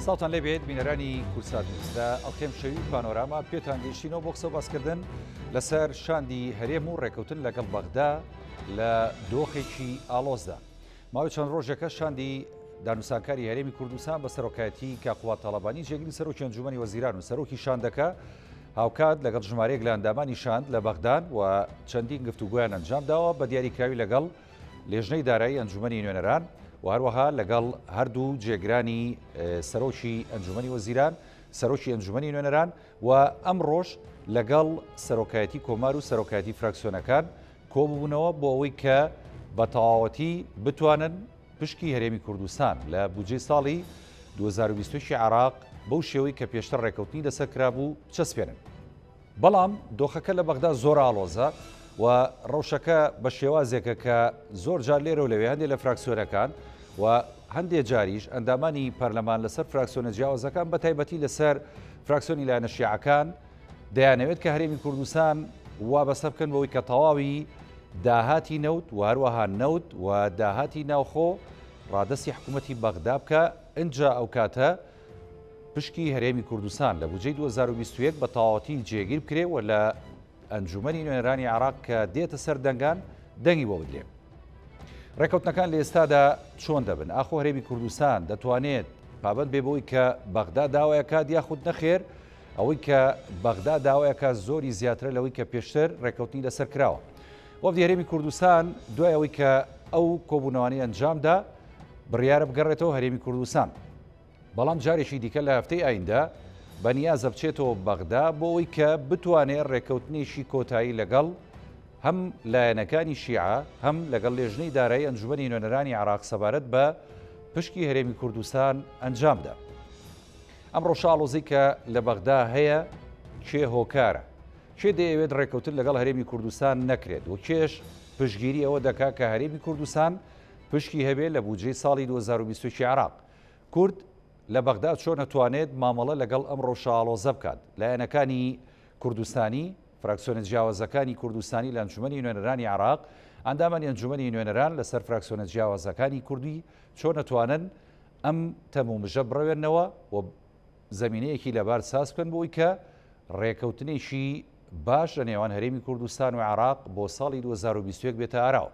ساڵتان لێبێت بینەرانی کورسات نووسدا ئەڵکەم شەوی پانۆراما پێتان گەیشتینەوە بۆ قسە باسکردن لەسەر شاندی هەرێم و ڕێکەوتن لەگەڵ بەغدا لە دۆخێکی ئالۆزدا. ماوەی چەند ڕۆژەکە شاندی دانووسانکاری هەرێمی کوردستان بە سەرۆکایەتی کاقوات تاڵەبانی جێگیری سەرۆکی ئەنجومەنی وەزیران و سەرۆکی شاندەکە هاوکات لەگەڵ ژمارەیەک لە ئەندامانی شاند لە بەغدان و چەندین گفتوگویان ئەنجام داوە بە دیاریکراوی لەگەڵ لێژنەی دارایی ئەنجومەنی نوێنەران و هەروەها لەگەڵ هەردوو جێگرانی سەرۆکی ئەنجومەنی وەزیران، سەرۆکی ئەنجومەنی نوێنەران و ئەمڕۆژ لەگەڵ سەرۆکایەتی کۆمار و سەرۆکایەتی فراکسیۆنەکان کۆبوونەوە بۆ ئەوەی کە بە تەواوەتی بتوانن پشکی هەرێمی کوردستان لە بودجەی ساڵی 2020 عراق بەو شێوەی کە پێشتر ڕێکەوتنی لەسەر کرابوو چەسپێنن. بەڵام دۆخەکە لە بەغدا زۆر ئاڵۆزە و ڕەوشەکە بە شێوازێکە کە زۆر جار لێرە و لەوێ هەندێک لە فراکسیۆنەکان و هەندێک جاریش ئەندامانی پەرلەمان لەسەر فراکسیۆنە جیاوازەکان بە تایبەتی لەسەر فراکسیۆنی لایەنە شیعەکان دەیانەوێت کە هەرێمی کوردستان وابەستە بکەن بەوەی کە تەواوی داهاتی نەوت و هەروەها نەوت و داهاتی ناوخۆ ڕادەستی حکوومەتی بەغدا بکە ئەنجا ئەو کاتە پشکی هەرێمی کوردستان لە بودجەی 2021 بە تەواوەتی جێگیر بکرێ و لە ئەنجومەنی نوێنەرانی عراق کە دێتە سەر دەنگان دەنگی بۆ بدرێ. ڕێکەوتنەکان لە ئێستادا چۆن دەبن؟ ئاخۆ هەرێمی کوردستان دەتوانێت پابەت بێ بەوەی کە بەغدا داوایەکات یاخود نەخێر ئەوەی کە بەغدا داوایەکە زۆری زیاترە لەوەی کە پێشتر ڕێکەوتنی لەسەر کراوە. وەفدی هەرێمی کوردستان دوای ئەوەی کە ئەو کۆبوونەوانی ئەنجامدا بڕیارە بگەڕێتەوە هەرێمی کوردستان. بەڵام جارێکی دیکە لە هەفتەی ئایندا بەنیازە بچێتەوە بەغدا بۆ ئەوەی کە بتوانێت ڕێکەوتنێکی کۆتایی لەگەڵ هەم لایەنەکانی شیعە هەم لەگەڵ لێژنەی دارایی ئەنجومەنی نوێنەرانی عراق سەبارەت بە پشکی هەرێمی کوردستان ئەنجامدا. ئەمڕۆ شاڵۆزی کە لە بەغدا هەیە کێ هۆکارە، کێ دەیەوێت ڕێکەوتن لەگەڵ هەرێمی کوردستان نەکرێت و کێش پشتگیری ئەوە دەکات کە هەرێمی کوردستان پشکی هەبێت لە بودجەی ساڵی 2020 عراق. کورد لە بەغدا چۆن نەتوانێت مامەڵە لەگەڵ ئەم ڕۆژشاڵۆزە بکات. لایەنەکانی کوردستانی فراکسیۆنە جیاوازەکانی کوردستانی لە ئەنجومەنی نوێنەرانی عراق ئەندامانی ئەنجومەنی نوێنەران لەسەر فراکسیۆنە جیاوازەکانی کوردی چۆن نەتوانن ئەم تەمومژە بڕەوێنەوە و زەمینەیەکی لەبار ساز بکەن بۆی کە ڕێکەوتنێکی باش لە نێوان هەرێمی کوردستان و عراق بۆ ساڵی 2021 بێتە ئاراوە.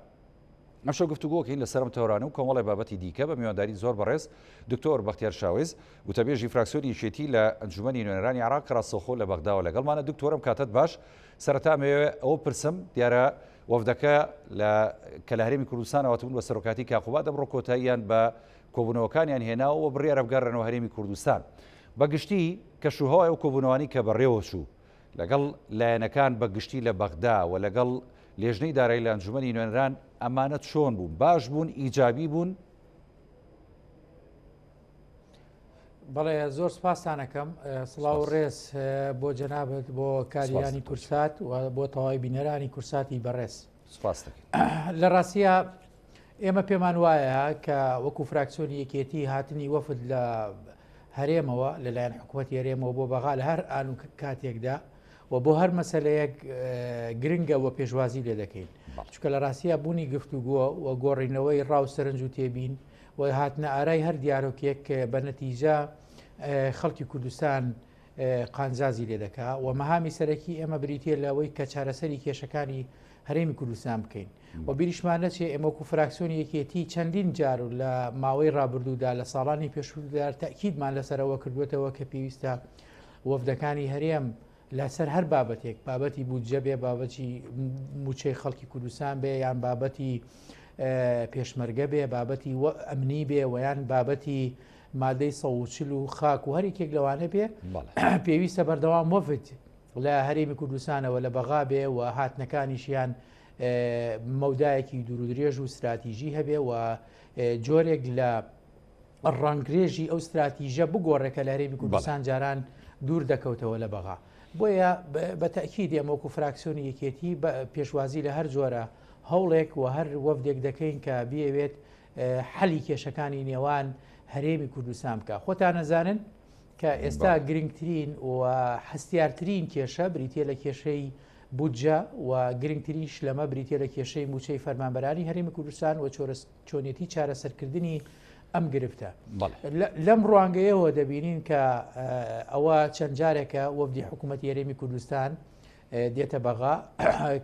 ئەمشەو گفتوگۆکەین لەسەرم تەورانە و کۆمەڵی بابەتی دیکە بە میوانداری زۆر بەڕێز دکتۆر بەختیار شاوێز وتەبێژی فراکسیۆنی یەکێتی لە ئەنجومەنی نوێنەرانی عراق ڕاستەوخۆ لە بەغداوە لەگەڵمانە. دکتۆرم کاتت باش. سەرەتا مەوێ ئەوە پرسم دیارە وەفدەکە کە لە هەرێمی کوردستان ئەوەتبوون بە سەرۆکاتی کاقوبات ئەمڕۆ کۆتاییان بە کۆبوونەوەکانیان هێناوە و بڕیارە بگەڕێنەوە هەرێمی کوردستان. بەگشتی کەشوهەوای ئەو کۆبوونەوانی کە بەڕێوە چوو لەگەڵ لایەنەکان بەگشتی لە بەغدا و لەگەڵ لێژنەی دارایی لە ئەنجومەنی نوێنەران ئەمانە چۆن بوون؟ باش بوون؟ ئیجابی بوون؟ بەڵێ زۆر سپاسانەکەم. سڵاو و ڕێز بۆ جەنابەت بۆ کاریانی کورسات و بۆ تەواوی بینەرانی کورساتی بەڕێز. سپاس دەکەین. لە ڕاستیە ئێمە پێمان وایە کە وەکو فراکسیۆنی یەکێتی هاتنی وەفد لە هەرێمەوە لەلایەن حکوومەتی هەرێمەوە بۆ بەغا لە هەر ئان و کاتێکدا و بۆ هەر مەسەلەیەک گرنگە و پێشوازی لێ دەکەین. چونکە لە ڕاستیە بوونی گفتوگووە و گۆڕینەوەی ڕاو سەرنج و تێبین و هاتنە ئارای هەر دیارۆکێک بە نەتیجە خەڵکی کوردستان قانزازی لێ دەکا و مەهامی سەرەکی ئێمە بریتە لەوەی کە چارەسەری کێشەکانی هەرێمی کوردستان بکەین و بیریشمان نەچێ ئێمە وەکو فراکسیۆنی یەکێتی چەندین جار و لە ماوەی ڕابردوودا لە ساڵانی پێشوودا تاکیدمان لەسەرەوە کردوێتەوە کە پێویستە وەفدەکانی هەرێم لەسەر هەر بابەتێک بابەتی بودجە بێ، بابەتی موچەی خەڵکی کوردستان بێ، یان بابەتی پێشمەرگە بێ، بابەتی ئەمنی بێ و یان بابەتی مادەی 140 و خاک و هەرێکێک لەوانە بێ پێویستە بەردەوام وەفد لە هەرێمی کوردستانەوە لە بەغا بێ و هاتنەکانیشیان مەودایەکی دوور و درێژ و استراتیژی هەبێ و جۆرێک لە ڕەنگرێژی ئەو استراتیژە بگۆڕێکە لە هەرێمی کوردستان جاران دوور دەکەوتەوە لە بەغا. بۆیە بە تەکید ئێمە وەکو فراکسیۆنی یەکێتی پێشوازی لە هەر جۆرە هەوڵێک و هەر وەفدێک دەکەین کە بیاوێت حەلی کێشەکانی نێوان هەرێمی کوردستان بکە. خۆتان نەزانن کە ئێستا گرنگترین و هەستیارترین کێشە بریتە لە کێشەی بودجە و گرنگترینش لەمە بریتە لە کێشەی موچەی فەرمانبەرانی هەرێمی کوردستان و چۆنێتی چارەسەرکردنی ئەم گرفتە لەم ڕوانگەیەوە دەبینین کە ئەوە چەند جارێکە وەفدی حکوومەتی هەرێمی کوردستان دێتە بەغا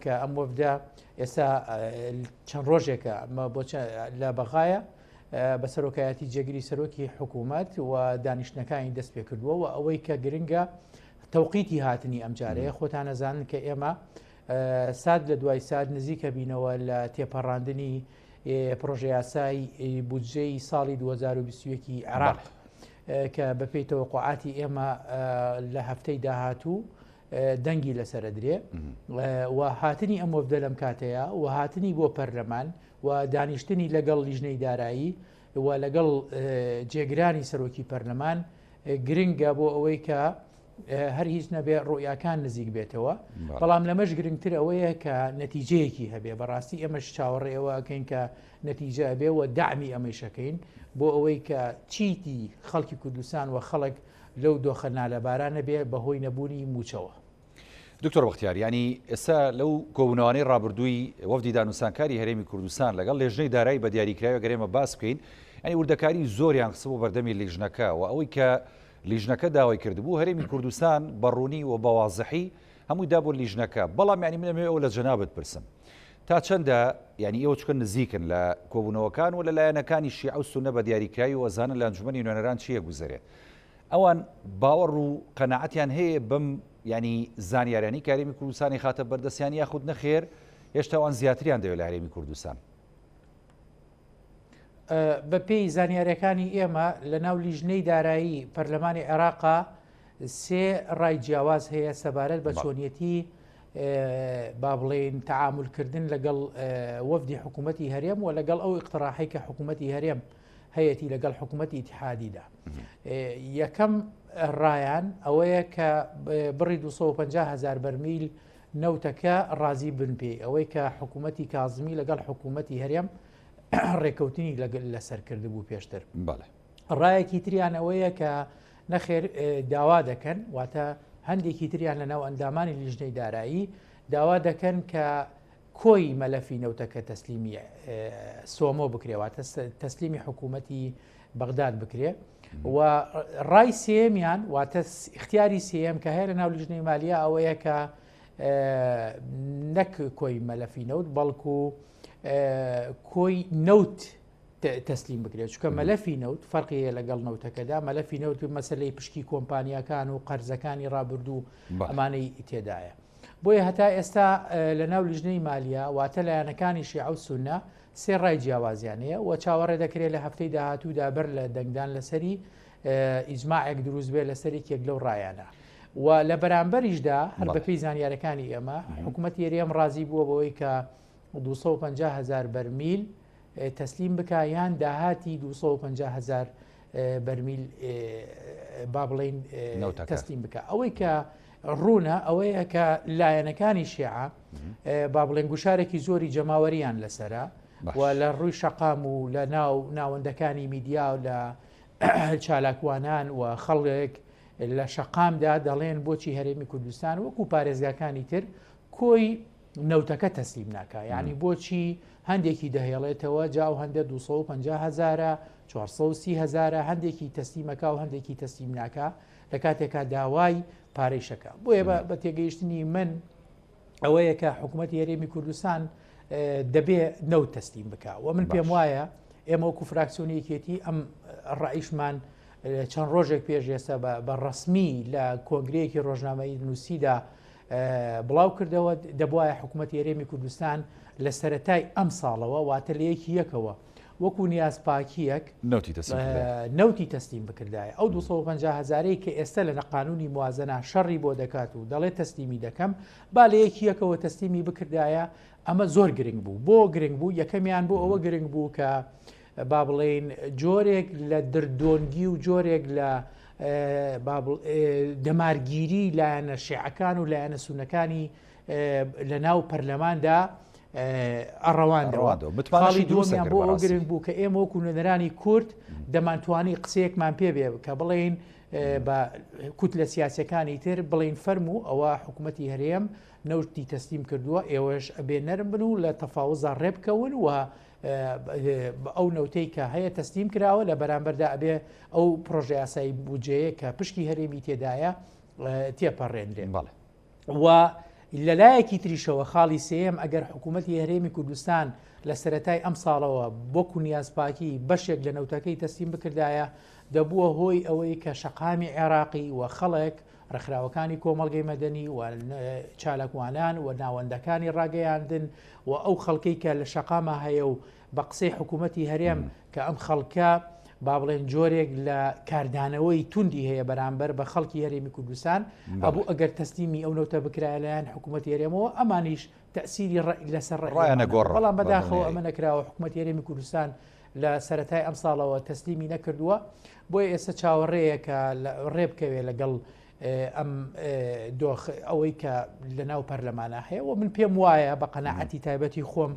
کە ئەم وەفدە ئێستا چەند ڕۆژێکە لە بەغایە بە سەرۆکایەتی جێگیری سەرۆکی حکوومەت و دانیشتەکانی دەست پێ کردووە و ئەوەی کە گرنگە تەوقیتی هاتنی ئەم جارەیە خۆتان نەزانن کە ئێمە ساد لە دوای ساد نزیکە بینەوە لە تێپەڕاندنی پرۆژه یاسای بودجەی ساڵی 2021 عراق کە بەپێی تەوەقعاتی ئێمە لە هەفتەی داهاتوو دەنگی لەسرە درێ و هاتنی ئەم وەفدە لەم کاتەیە و هاتنی بۆ پەرلەمان و دانیشتنی لەگەڵ لیژنەی دارایی و لەگەڵ جێگرانی سەرۆکی پەرلەمان گرنگە بۆ ئەوەی کە هەر هیچ نەبێ ڕۆیاکان نزیک بێتەوە بەڵام لەمەش گرنگتر ئەوەیە کە نەتیجەیەکی هەبێ بەڕاستی ئێمەش چاوەڕێەوە ئەەکەین کە نەتیجە هەبێ و دامی ئەمەشەکەین بۆ ئەوەی کە چیتی خەڵکی کوردستان و خەڵک لەو دۆخە نالەبارانە بێ بەهۆی نەبوونی موچەوە. دکتۆر بەختیار ینی ئێستا لەو کۆبوونەوەی ڕابردووی وەفدی دانووسانکاری هەرێمی کوردستان لەگەڵ لێژنەی دارایی بە دیاریکراوە گەرێمە باس بکەین ینی وردەکاری زۆریان قسە بۆ بەردەمی لیژنەکە و ئەوەی کە لیژنەکە داوای کردبوو هەرێمی کوردستان بەڕوونی و بەوازحی هەمووی دابۆ لیژنەکە بەڵام ینی منەمێ ئەو لە جەنابەت پرسم تا چەندە ینی ئێوە چکە نزیکن لە کۆبوونەوەکان و لە لایەنەکانی شیعە و سونە بە دیاریکراوی وەزانە لە ئەنجومەنی نوێنەران چیە گوزارێت ئەوان باوەڕ و قەنەعەتیان هەیە بەم ینی زانیاریانی کە هەرێمی کوردستانی خاتە بەردەستیان یاخود نەخێر هێشتا ئەوان زیاتریان دەوێت لە هەرێمی کوردستان بە پێی زانیاریەکانی ئێمە لە ناو لیژنەی دارایی پەرلەمانی عێراقا سێ ڕای جیاواز هەیە سەبارەت بە چۆنیەتی با بڵێن تەعاملکردن لەگەڵ وەفدی حکوومەتی هەرێم و لەگەڵ ئەو اقتراحی کە حکوومەتی هەرێم هەیەی لەگەڵ حکوومەتی ئیتحادیدا یەکەم ڕایان ئەوەیە کە بڕی 250,000 بەرمیل نەوتەکە ڕازی بن پێی ئەوەی کە حکوومەتی کازمی لەگەڵ حکوومەتی هەرێم ڕێکەوتنی لەسەر کردبوو پێشتر ڕایەکی تریان ئەوەیە کە نەخێر داوا دەکەن واتە هەندێکی تریان لە ناو ئەندامانی لیژنەی دارایی داوا دەکەن کە کۆی مەلەفی نەوتەکە تەسلیمی سۆمۆ بکرێواتە تەسلیمی حکوومەتی بەغداد بکرێ و ڕای سێمیان واتە اختیاری سێم کە هەیە لە ناو لیژنەی مالیە ئەوەیە کە نەک کۆی مەلەفی نەوت بەڵکو کۆی نەوت تەسلیم بکرێت چکە مەلەفی نەوت فەرقیە لەگەڵ نەوتەکەدا مەلەفی نەوت مەسلەی پشکی کۆمپانیەکان و قەرزەکانی ڕابردوو ئەمانەی تێدایە بۆیە هەتا ئێستا لە ناو لیژنەی مالیە واتە لایەنەکانی شیعە و سونە سێ ڕای جیاوازیانەیە و چاوەڕێ دەکرێت لە هەفتەی داهاتوودا بەر لە دەنگدان لەسەری ئیجماعێک دروست بێت لەسەری یەک لەو ڕایانە و لە بەرامبەریشدا هەر بەپێی زانیارەکانی ئێمە حکوومەتی هەرێم ڕازی بووە بەوەی کە 250,000 بەرمیل تەسلیم بکە یان داهاتی 250,000 بەرمیل با بڵێن تەسلیم بکە ئەوەی کە ڕوونە ئەوەیە کە لایەنەکانی شیعە با بڵێن گوشارێکی زۆری جەماوەریان لەسرە و لە ڕووی شەقام و لە ناوەندەکانی میدیا و لە چالاکوانان و خەڵک لە شەقامدا دەڵێن بۆچی هەرێمی کوردستان وەکو پارێزگاکانی تر کۆی نەوتەکە تەسلیم ناکە یعنی بۆچی هەندێکی دەهێڵێتەوە جاو هەندە 250,000 430,000 هەندێکی تەسلیمەکە و هەندێکی تەسلیم ناکە لە کاتێکا داوای پارەیشەکە بۆیە بە تێگەیشتنی من ئەوەیە کە حکوومەتی هەرێمی کوردستان دەبێ نەوت تەسلیم بکە و من پێم وایە ئێمە وەکو فراکسیۆنیەکێتی ئەم ڕائیشمان چەند ڕۆژێک پێش ئێستا بە ڕسمی لە کۆنگرەیەکی ڕۆژنامەی نووسیدا بڵاو کردەوە دەبواە حکوومەتی هەرێمی کوردستان لە سەرەتای ئەم ساڵەوە واتە لە یەکی یەکەوە وەکو نیازپاکیەک نەوتی تەسلیم بکردایە ئەو 250,000 کە ئێستا لە نەقانونی موازنە شەڕی بۆ دەکات و دەڵێت تەسلیمی دەکەم با لە یەکی یەکەوە تەسلیمی بکردایە ئەمە زۆر گرنگ بوو بۆ گرنگ بوو یەکەمیان بۆ ئەوە گرنگ بوو کە با بڵێن جۆرێک لە دردۆنگی و جۆرێک لە دەمارگیری لایەنە شیعەکان و لایەنە سونەکانی لە ناو پەرلەماندا ئەڕەواندەوە خاڵی دووەمیان بۆ ئەو گرنگ بوو کە ئێمە وەکو نوێنەرانی کورد دەمانتوانی قسەیەکمان پێ بێ کە بڵێن بە کوتلە سیاسەکانی تر بڵین فەرموو ئەوە حکوومەتی هەرێم نەوتی تەسلیم کردووە ئێوەش ئەبێ نەرم بن و لە تەفاوزە ڕێبکەون و ئەو نەوتەی کە هەیە تەسلیم کراوە لە بەرامبەردا ئەبێ ئەو پرۆژه یاسایی بودجەیە کە پشکی هەرێمی تێدایە تێپەڕێنرێن و لەلایەکی تریشەوە خاڵی سێم ئەگەر حکوومەتی هەرێمی کوردستان لە سەرەتای ئەم ساڵەوە بۆکو نیازپاکی بەشێک لە نەوتەکەی تەسلیم بکردایە دەبووە هۆی ئەوەی کە شەقامی عێراقی و خەڵک ڕێکخراوەکانی کۆمەڵگەی مەدەنی و چالاکوانان و ناوەندەکانی ڕاگەیاندن و ئەو خەڵکەی کە لە شەقامە هەیە و بە قسەی حکوومەتی هەرێم کە ئەم خەڵکە با بڵێن جۆرێک لە کاردانەوەی توندی هەیە بەرامبەر بە خەڵکی هەرێمی کوردستان ئەبوو ئەگەر تەسلیمی ئەو نەوتە بکرای لایەن حکوومەتی هەرێمەوە ئەمانیش تەسیری لەسەر بەڵام بەداخەوە ئەمە نەکراوە حکوومەتی هەرێمی کوردستان لە سەرەتای ئەم ساڵەوە تەسلیمی نەکردووە بۆیە ئێستا چاوەڕێیە کە ڕێ بکەوێت لەگەڵ ئەم ئەوەی کە لە ناو پەرلەمانە هەیە و من پێم وایە بە قەناعەتی تایبەتی خۆم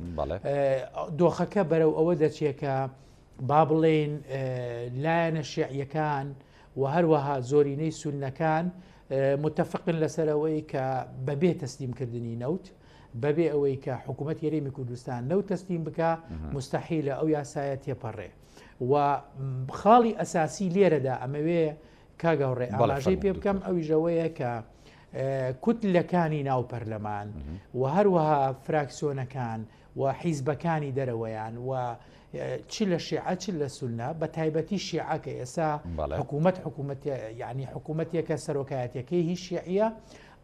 دۆخەکە بەرەو ئەوە دەچێت کە با بڵێن لایەنە شیعیەکان و هەروەها زۆرینەی سونەکان متفقن لەسەرەوەی کە بەبێ تەسلیمکردنی نەوت بەبێ ئەوەی کە حکوومەت هەرێمی کوردستان نەوت تەسلیم بکە مستەحیلە ئەو یاسایە تێپەڕێ و خاڵی ئەساسی لێرەدا ئەمەوێ کاگەڕێ ئاماژەی پێ بکەم ئەویژەوەیە کە کوتلەکانی ناو پەرلەمان و هەروەها فراکسیۆنەکان و حیزبەکانی دەرەوەیان و چ لە شیعە چ لە سونە بە تایبەتی شیعەکە ئێسا حکوومەت یعنی حکوومەتێکە سەرۆکایەتەکەی هیچ شیعە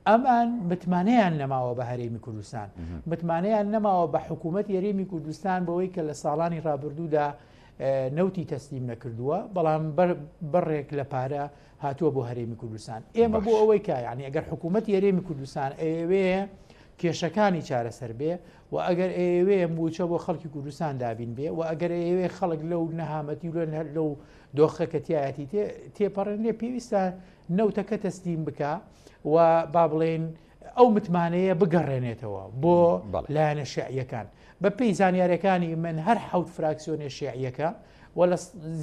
ئەمان متمانەیان نەماوە بە هەرێمی کوردستان متمانەیان نەماوە بە حکوومەت هەرێمی کوردستان بەوەی کە لە ساڵانی ڕابردوودا نەوتی تەسلیم نەکردووە بەڵام بەڕێک لە پارە هاتووە بۆ هەرێمی کوردستان ئێمە بۆ ئەوەی کە یعنی ئەگەر حکوومەتی هەرێمی کوردستان ئەوێ کێشەکانی چارەسەر بێ و ئەگەر ئێوێ موچە بۆ خەڵکی کوردستان دابین بێ و ئەگەر ئێوێ خەڵک لەو نەهامەتی لەو دۆخەکە تایەتی تێپەڕێنێ پێویستە نەوتەکە تەسلیم بکە و با بڵێن ئەو متمانەیە بگەڕێنێتەوە بۆ لایەنە شیعیەکان بە پێی زانیاریەکانی من هەر حەوت فراکسیۆنێ شیعیەکە و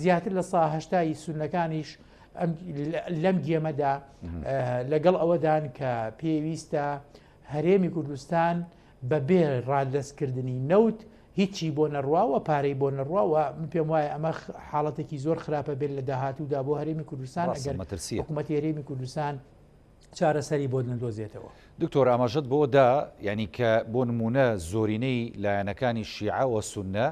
زیاتر لە ساهشتایی سونەکانیش لەم گێمەدا لەگەڵ ئەوەدان کە پێویستە هەرێمی کوردستان بەبێ ڕادەستکردنی نەوت هیچی بۆ نەڕواوە پارەی بۆ نەڕواوە من پێم وایە ئەمە حاڵەتێکی زۆر خراپە بێت لە داهاتوودا بۆ هەرێمی کوردستان ئەگەر حکوومەتی هەرێمی کوردستان چارەسەری بۆ نەدۆزێتەوە. دکتۆر ئاماژەت بۆدا ینی کە بۆ نمونە زۆرینەی لایەنەکانی شیعە و سونە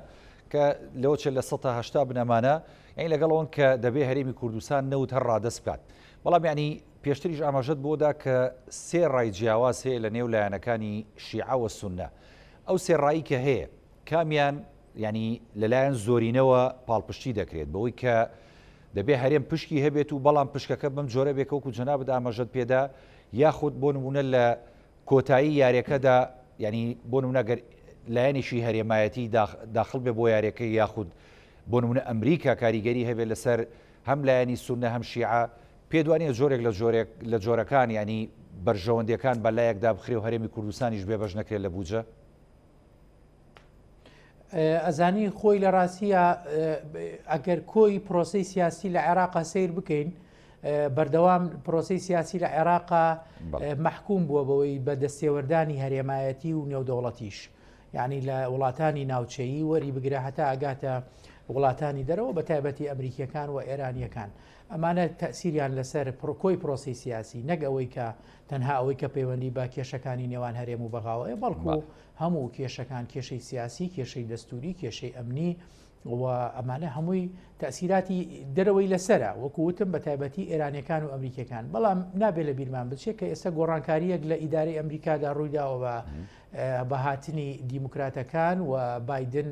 کە لەوە چ لە 1970 بنەمانە یعنی لەگەڵەوەن کە دەبێ هەرێمی کوردستان نەوت هەر ڕادەست بکات بەڵام ینی پێشتریش ئاماژەت بۆدا کە سێ ڕای جیاواز هەیە لە نێو لایەنەکانی شیعە و سونە ئەو سێ ڕایی کە هەیە کامیان ینی لەلایەن زۆرینەوە پاڵپشتی دەکرێت بەوەی کە دەبێ هەرێم پشکی هەبێت و بەڵام پشکەکە بم جۆرە بێکەوەکو جەنابەت ئاماژەت پێدا یاخود بۆ نمونە لە کۆتایی یاریەکەدا ینی بۆ نمونەگەر لایەنێکی هەرێمایەتی داخل بێ بۆ یاریەکەی یاخود بۆ نمونە ئەمریکا کاریگەری هەبێت لەسەر هەم لایەنی سونە هەم شیعە پێدوانێت جۆرێک لە جۆرەکان ینی بەرژەوەندەکان بەلایەکدا بخرێ و هەرێمی کوردستانیش بێبەش نەکرێت لە بودجە ئەزانی خۆی لە ڕاستیە ئەگەر کۆی پرۆسی سیاسی لە عێراقا سیر بکەین بەردەوام پرۆسی سیاسی لە عێراقا مەحکوم بووە بەوەی بە دەستێوەردانی هەرێمایەتی و نێودەوڵەتیش یعنی لە وڵاتانی ناوچەیی وەری بگرە هەتا ئەگاتە وڵاتانی دەرەوە بە تایبەتی ئەمریکیەکان و ئێرانیەکان ئەمانە تەسیریان لەسەر کۆی پرۆسی سیاسی نەک ئەوەی کە تەنها ئەوەی کە پەیوەندی بە کێشەکانی نێوان هەرێم و بەغاوەیە بەڵکو هەموو کێشەکان کێشەی سیاسی کێشەی دەستوری کێشەی ئەمنی و ئەمانە هەمووی تەسیراتی دەرەوەی لەسرە وەکووتم بە تایبەتی ئێرانیەکان و ئەمریکەکان بەڵام نابێت لە بیرمان بچێت کە ئێستا گۆڕانکاریەک لە ئیدارەی ئەمریکادا ڕوویداوە بە هاتنی دیموکراتەکان و بایدن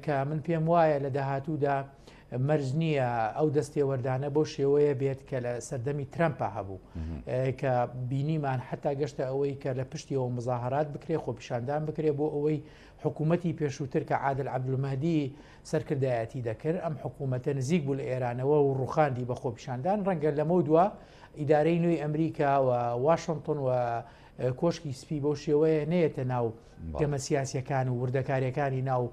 کە من پێم وایە لە داهاتوودا مەرج نییە ئەو دەستێوەردانە بۆ شێوەیە بێت کە لە سەردەمی ترەمپە هەبوو کە بینیمان حتا گەشتە ئەوەی کە لە پشتیەوە مزاهرات بکرێ خۆپیشاندان بکرێ بۆ ئەوەی حکوومەتی پێشووتر کە عادل عەبدولمەهدی سەرکردایەتی دەکرد ئەم حکوومەتە نزیک بوو لە ئێرانەوە و ڕوخاندی بە خۆپیشاندان ڕەنگە لەمە دووە ئیدارەی نوێی ئەمریکا و واشنگتن و کۆشکی سپی بۆ شێوەیە نەیەتە ناو گەمە سیاسیەکان و وردەکاریەکانی ناو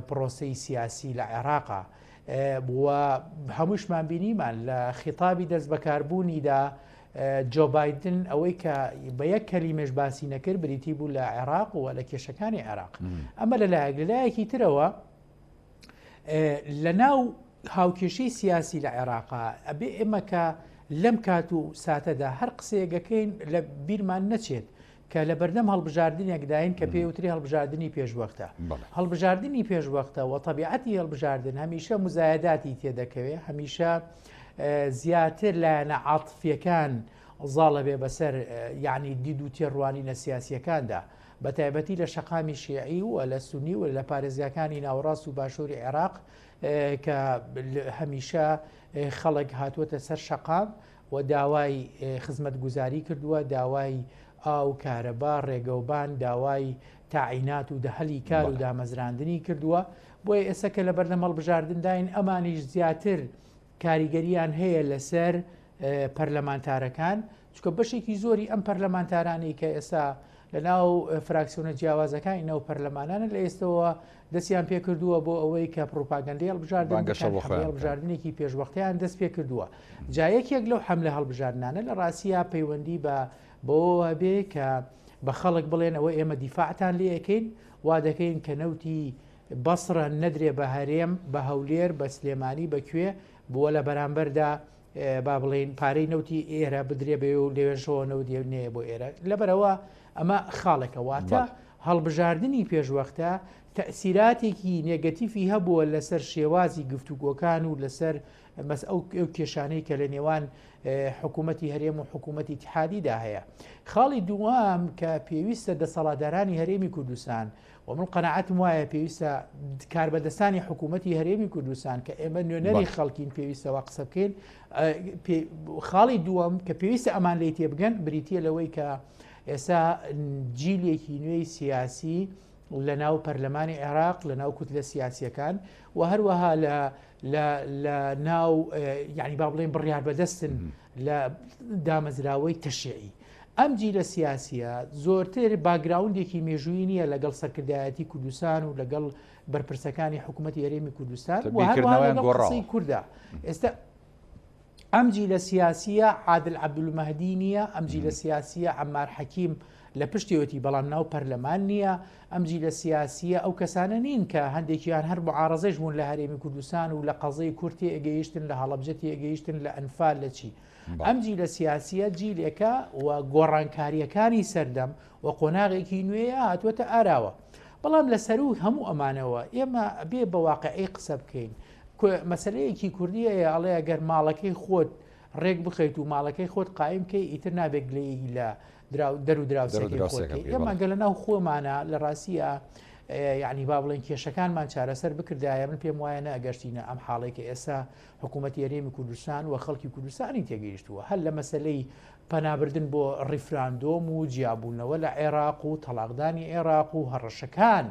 پرۆسی سیاسی لە عێراقا هەمووشمان بینیمان لە خیتابی دەست بەکاربوونیدا جۆ بایدن ئەوەی کە بە یەک کەلیمەش باسی نەکرد بریتی بوو لە عێراق و لە کێشەکانی عێراق. ئەمە لەلایەکی ترەوە لە ناو هاوکێشەی سیاسی لە عێراقا ئەبێ ئێمە کە لەم کات و ساتەدا هەر قسەیەگەکەین لە بیرمان نەچێت کە لە بەردەم هەڵبژاردنێکداین کە پێوتری هەڵبژاردننی پێشوەختە. هەڵبژاردننی پێشوەختە و تەبیعەتی هەڵبژاردن هەمیشە مزایداتی تێدەکەوێت، هەمیشە زیاتر لایەنە عاتفیەکان زاڵە بێ بەسەر یعنی دید و تێڕوانینە سیاسیەکاندا، بە تایبەتی لە شەقامی شیعی و لە سونی و لە پارێزیەکانی ناوەڕاست و باشووری عێراق کە هەمیشە خەڵک هاتووەتە سەر شەقام و داوای خزمەت گوزاری کردووە، داوای ئاو کارەبا ڕێگەوبان، داوای تاعینات و دەهەلی کار و دامەزراندنی کردووە. بۆیە ئێستا کە لە بەردەم هەڵبژاردنداین ئەمانیش زیاتر کاریگەریان هەیە لەسەر پەرلەمانتارەکان، چکە بەشێکی زۆری ئەم پەرلەمانتارانی کە ئێستا لە ناو فراکسیۆنە جیاوازەکانی ناو پەرلەمانانە لە ئێستەوە دەستیان پێ کردووە بۆ ئەوەی کە پرۆپاگەندەی هەڵبژاردنێکی پێشوەختیان دەست پێ کردووە. جایەکێک لەو حەملە هەڵبژاردنانە لە ڕاستیە پەیوەندی بەوە بێ کە بە خەڵک بڵێن ئەوە ئێمە دیفاعتان لێ ئەەکەین، وا دەکەین کە نەوتی بەسرە نەدرێ بە هەرێم بە هەولێر بە سلێمانی بەکوێ بووە لە بەرامبەردا با بڵێن پارەی نەوتی ئێرە بدرێ بێ و لێژەوە نەوت نێ بۆ ئێرە لەبەرەوە ئەمە خاڵێکەواتە هەڵبژاردننی پێشوەختە تەسیراتێکی نێگەتیفی هەبووە لەسەر شێوازی گفتوگۆکان و لەسەر ئەو کێشانەی کە لە نێوان حکوومەتی هەرێم و حکوومەتی اتحادیدا هەیە. خاڵی دووام کە پێویستە دەسەڵاتدارانی هەرێمی کوردستان و من قەنەعەتم وایە پێویستە کاربەدەستانی حکوومەتی هەرێمی کوردستان کە ئێمە نوێنەری خەڵکین پێویستەوە قسە بکەین. خاڵی دووەم کە پێویستە ئەمان لی تێبگەن بریتە لەوەی کە ئێستا جیلێکی نوێی سیاسی لە ناو پەرلەمانی عێراق لە ناو کوتلە سیاسیەکان و هەروەها لە ناو یعنی با بڵێن بڕیار بەدەستن لە دامەزراوەی تەشیعی. ئەم جیلە سیاسیە زۆرتر باگراوندێکی مێژووی نییە لەگەڵ سەرکردایەتی کوردستان و لەگەڵ بەرپرسەکانی حکوومەتی هەرێمی کوردستان و هەروەها لەگەڵ قسەی کووردا. ئێستا ئەم جیلە سیاسیە عادل عەبدولمەهدی نییە، ئەم جیلە سیاسیە عەمار حەکیم لە پشتیوەتی بەڵام ناو پەرلەمان نییە، ئەم جیلە سیاسیە ئەو کەسانە نین کە هەندێکیان هەر معارەزەش بوون لە هەرێمی کوردستان و لە قەزەی کورتی ئەگەیشتن لە هەڵەبجەتی ئەگەیشتن لە ئەنفال لە چی. ئەم جیلە سیاسیە جیلێکە و گۆڕانکاریەکانی سەردەم و قۆناغێکی نوێیە هاتووەتە ئاراوە. بەڵام لە سەرروو هەموو ئەمانەوە ئێمە بێ بە واقعی قسە بکەین. مەسلەیەکی کوردیە ئەڵێ ئەگەر ماڵەکەی خۆت ڕێک بخەیت و ماڵەکەی خۆت قایم کەی ئیتر نابێت گلەیەکی لە دەر و دراوسێکی خۆتکەی. ئێمە گەلە ناو خۆمانە لە ڕاستیە یعنی با بڵێن کێشەکانمان چارەسەر بکردایە من پێم وایە نەگەشتینە ئەم حاڵێک کە ئێستا حکوومەتی هەرێمی کوردستان و خەڵکی کوردستانی تێگەیشتووە هەر لە مەسلەی پەنابردن بۆ ڕیفراندۆم و جیابوونەوە لە عێراق و تەلاقدانی عێراق و هەڕەشەکان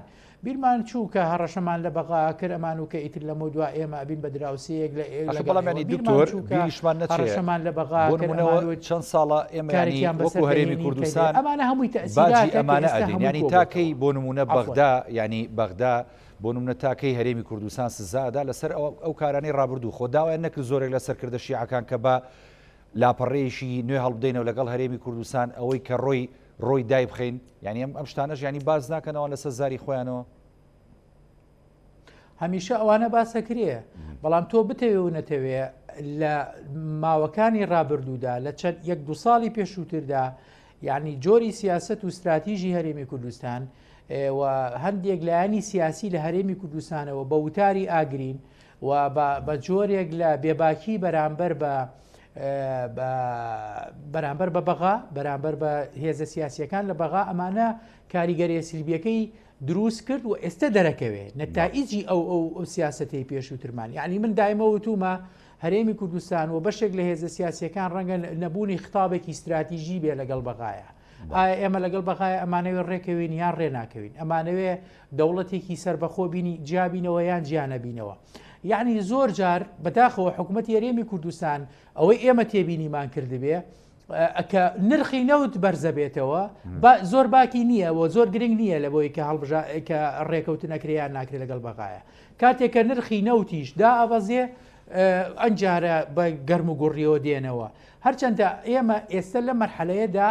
بیرمان چوو کە هەڕەشەمان لە بەغا کرد ئەمان و کە ئیتر لەمە دوا ئێمە ئەبین بە دراوسەیەک لەگەڵەمانی دوکتۆر بیریشمان نەچێشەمان لە بەغا چەند ساڵە ئێمە وەکو هەرێمی کوردستان ئەمانە هەمووی تەسیراتی ئەمانە ئەدین ینی تاکەی بۆ نمونە بەغدا ینی بەغدا بۆ نمونە تاکەی هەرێمی کوردستان سزادا لەسەر ئەو کارانەی ڕابردوو خۆ داوای نەکرد زۆرێک لەسەر کردە شیعەکان کە بە لاپەڕێیشی نوێ هەڵبدەینەوە لەگەڵ هەرێمی کوردستان ئەوەی کە ڕۆی دای بخەین ینی ئەم شتانەش ینی باز ناکەنەوە لەسەر زاری خۆیانەوە. هەمیشە ئەوانە باسەکرێ بەڵام تۆ بتەوێ و نەتەوێ لە ماوەکانی ڕابردوودا لە چەند 1-2 ساڵی پێشووتردا یعنی جۆری سیاست و استراتیژی هەرێمی کوردستان و هەندێک لایانی سیاسی لە هەرێمی کوردستانەوە بە وتاری ئاگرین و بە جۆرێک لە بێباکی بەرامبەر بە بەغا بەرامبەر بە هێزە سیاسیەکان لە بەغا ئەمانە کاریگەری سیلبیەکەی دروست کرد و ئێستا دەرەکەوێ نەتائیجی ئەو سیاسەتی پێشووترمان. یعنی من دایمە وتومە هەرێمی کوردستان و بەشێک لە هێزە سیاسیەکان ڕەنگە نەبوونی خطابێکی استراتیژی بێ لەگەڵ بەغایە. ئایا ئێمە لەگەڵ بەغایە ئەمانەوێ ڕێکەوێن یان ڕێناکەوین، ئەمانەوێ دەوڵەتێکی سربەخۆ بینی جیابینەوە یان جیانەبینەوە. یعنی زۆر جار بەداخەوە حکوومەتی هەرێمی کوردستان ئەوەی ئێمە تێبینیمان کردبێ کە نرخی نەوت بەرزە بێتەوە زۆر باکی نییە و زۆر گرنگ نییە لە بۆی کە کە ڕێکەوت نەکریان ناکرێت لەگەڵ بەقایە کاتێک کە نرخی نەوتیش دا ئەڤەزێ ئەنجارە بە گەرم و گوڕیەوە دێنەوە هەرچەندە ئێمە ئێستا لە مەرحەلەیەدا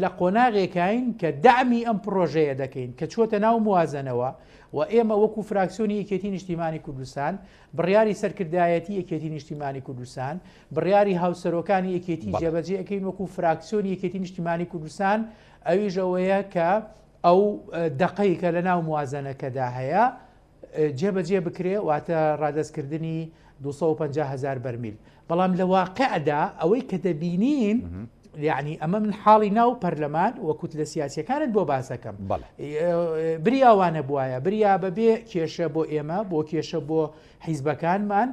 لە قۆناغێکین کە دامی ئەم پرۆژەیە دەکەین کە چۆتە ناو موازنەوە و ئێمە وەکو فراکسیۆنی یەکێتی نیشتیمانی کوردستان بڕیاری سەرکردایەتی یەکێتی نیشتیمانی کوردستان بڕیاری هاوسەرۆکانی یەکێتی جێبەجێ ئەەکەین وەکو فراکسیۆنی یەکێتی نیشتیمانی کوردستان ئەویژەوەیە کە ئەو دقەی کە لە ناو موازنەکەدا هەیە جێبەجێ بکرێ واتە ڕادەستکردنی 250,000 بەرمیل بەڵام لە واقعدا ئەوەی کە دەبینین یعنی ئەمە من حاڵی ناو پەرلەمان وەکوت لە سیاسیەکانت بۆ باسەکەم بریاوانە بواە بریا بەبێ کێشە بۆ ئێمە بۆ کێشە بۆ حیزبەکانمان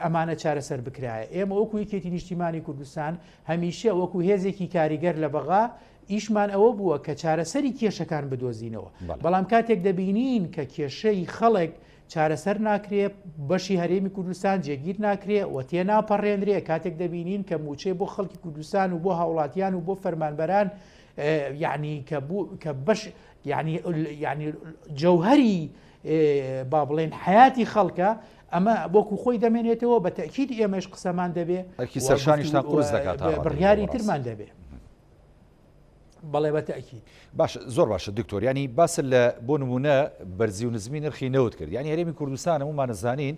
ئەمانە چارەسەر بکرایە ئێمە وەکو یەکێتی نیشتیمانی کوردستان هەمیشە وەکو هێزێکی کاریگەر لە بەغا ئیشمان ئەوە بووە کە چارەسەری کێشەکان بدۆزینەوە بەڵام کاتێک دەبینین کە کێشەی خەڵک چارەسەر ناکرێت بەشی هەرێمی کوردستان جێگیر ناکرێت و تێناپەڕێنرێ کاتێک دەبینین کە موچەی بۆ خەڵکی کوردستان و بۆ هاوڵاتیان و بۆ فەرمانبەران یعنی کە بەش ینی جەوهەری با بڵێن حیاتی خەڵکە ئەمە بۆکو خۆی دەمێنێتەوە بە تەکید ئێمەش قسەمان دەبێ سەرشانیشتان قورس دەکات بڕیاری ترمان دەبێ بەڵێ بە تەکید باش زۆر باشە دکتۆر ینی باسە لە بۆ نمونە بەرزی و نزمی نرخی نەوت کرد ینی هەرێمی کوردستان هەمومان نزانین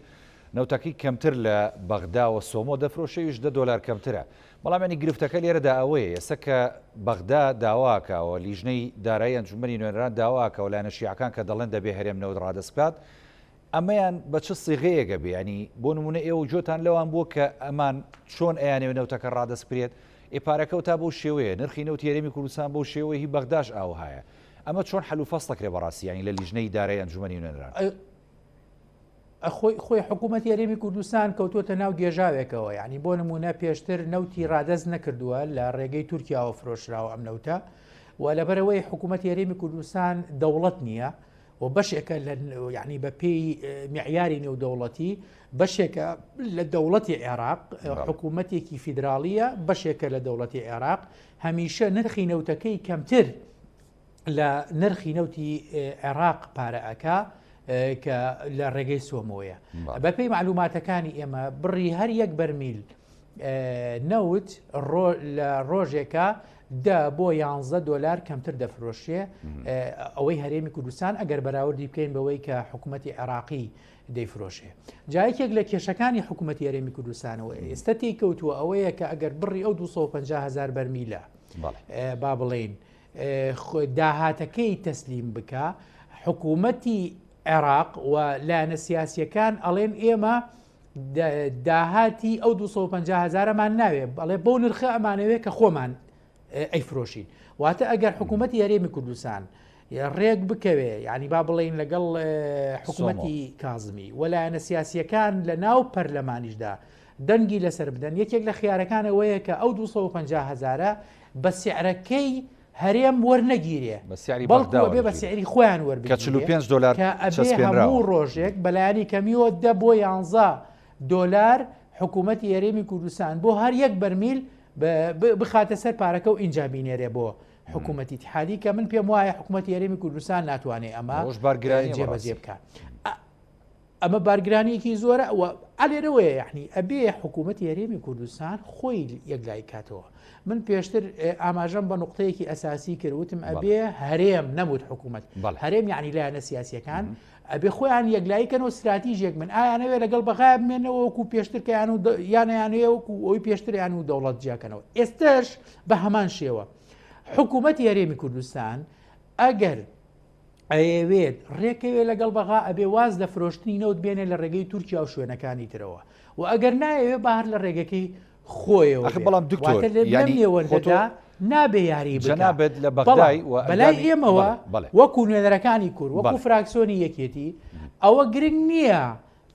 نەوتەکەی کەمتر لە بەغدا و سۆمۆ دەفرۆشەویش $10 کەمترە بەڵام ینی گرفتەکە لێرەدا ئەوەیە ئێستا کە بەغدا داواکەوە لیژنەی دارایی ئەنجومەنی نوێنەران داواکەوە لایەنە شیعەکان کە دەڵێن دەبێ هەرێم نەوت ڕادەسپات ئەمەیان بە چ سیغەیەکە بێ ینی بۆ نمونە ئێوە جۆتان لەوان بووە کە ئەمان چۆن ئەیانێ نەوتەکە ڕادەسپرێت ئێپارەکە تا بۆ شێوەیە نرخی نەوت هەرێمی کوردستان بۆ شێوەی هی بەغداش ئاوهایە ئەمە چۆن حەل و فەسڵەکرێ بەڕاستی ینی لە لیژنەی دارایی ئەنجومەنی نوێنەران خۆی حکوومەتی هەرێمی کوردستان کەوتوتە ناو گێژاوێکەوە یعنی بۆ نمونە پێشتر نەوتی ڕادەست نەکردووە لە ڕێگەی تورکیاوە فرۆشراوە ئەم نەوتە و لەبەرەوەی حکوومەتی هەرێمی کوردستان دەوڵەت نییە و بەشێکە ینی بە پێی معیاری نێودەوڵەتی بەشێکە لە دەوڵەتی عێراق حکوومەتێکی فیدراالیە بەشێکە لە دەوڵەتی عێراق هەمیشە نرخی نەوتەکەی کەمتر لە نرخی نەوتی عێراق پارەئەکە کە لە ڕێگەی سۆمۆیە بە پێی معلوماتەکانی ئێمە بڕی هەر یەک بەرمیل نەوت لە ڕۆژێکە بۆ $11 کەمتر دەفرۆشێ ئەوەی هەرێمی کوردستان ئەگەر بەراوردی بکەین بەوەی کە حکوومەتی عێراقی دەیفرۆشێ جایەکێک لە کێشەکانی حکوومەتی هەرێمی کوردستانەوە ئێستا تێکەوتووە ئەوەیە کە ئەگەر بڕی ئەو 250,000 بەرمیلە با بڵێن داهاتەکەی تەسلیم بکە حکوومەتی عێراق و لایەنە سیاسیەکان ئەڵێن ئێمە داهاتی ئەو 250,000مان ناوێ بەڵێ بۆ نرخە ئەمانەوێت کە خۆمان ئەیفرۆشین واتە ئەگەر حکوومەتی هەرێمی کوردستان ڕێک بکەوێ ینی با بڵێن لەگەڵ حکوومەتی کازمی وەلایەنە سیاسیەکان لە ناو پەرلەمانیشدا دەنگی لەسەر بدەن یەکێک لە خیارەکانەوەیە کە ئەو 250,000 بە سیعرەکەی هەرێم وەرنەگیرێ بەڵکو بێ بە سیعری خۆیان وەربێت $45 کە ئەبێ هەموو ڕۆژێک بەلایانی کەمیەوە بۆ $11 حکوومەتی هەرێمی کوردستان بۆ هەر یەک بەرمیل بخاتە سەر پارەکە و ئینجا بینێرێ بۆ حکوومەتی اتحادی کە من پێم وایە حکوومەتی هەرێمی کوردستان ناتوانێت ئەمە جێبەجێ بکات ئەمە بارگرانیەکی زۆرە ئالێرەوەیە یعنی ئەبێ حکوومەتی هەرێمی کوردستان خۆی یەکلای کاتەوە من پێشتر ئاماژەم بە نقطەیەکی ئەساسی کردوتم ئەبێ هەرێم نەبوت حکوومەت هەرێم یعنی لایەنە سیاسیەکان ئەبێ خۆیان یەکلایکەن و استراتیژێک من ئایانەوێ لەگەڵ بەغای بمێنەوە وەکو پێشتر کە یانەیانەیە وەکو ئەوی پێشتریان و دەوڵەت جیاکەنەوە ئێستش بە هەمان شێوە حکوومەتی هەرێمی کوردستان ئەگەر ئەوێت ڕێکەوێ لەگەڵ بەغا ئەبێ واز لە فرۆشتنی نەوت بێنێ لە ڕێگەی تورکیا و شوێنەکانی ترەوە و ئەگەر نایەوێ بەهر لە ڕێگەکەی خۆیەوە بەڵام دکتۆر نابێ یاری جەنابێت لە بەغدای بەلای ئێمەوە وەکو نوێنەرەکانی کورد وەکو فراکسیۆنی یەکێتی ئەوە گرنگ نییە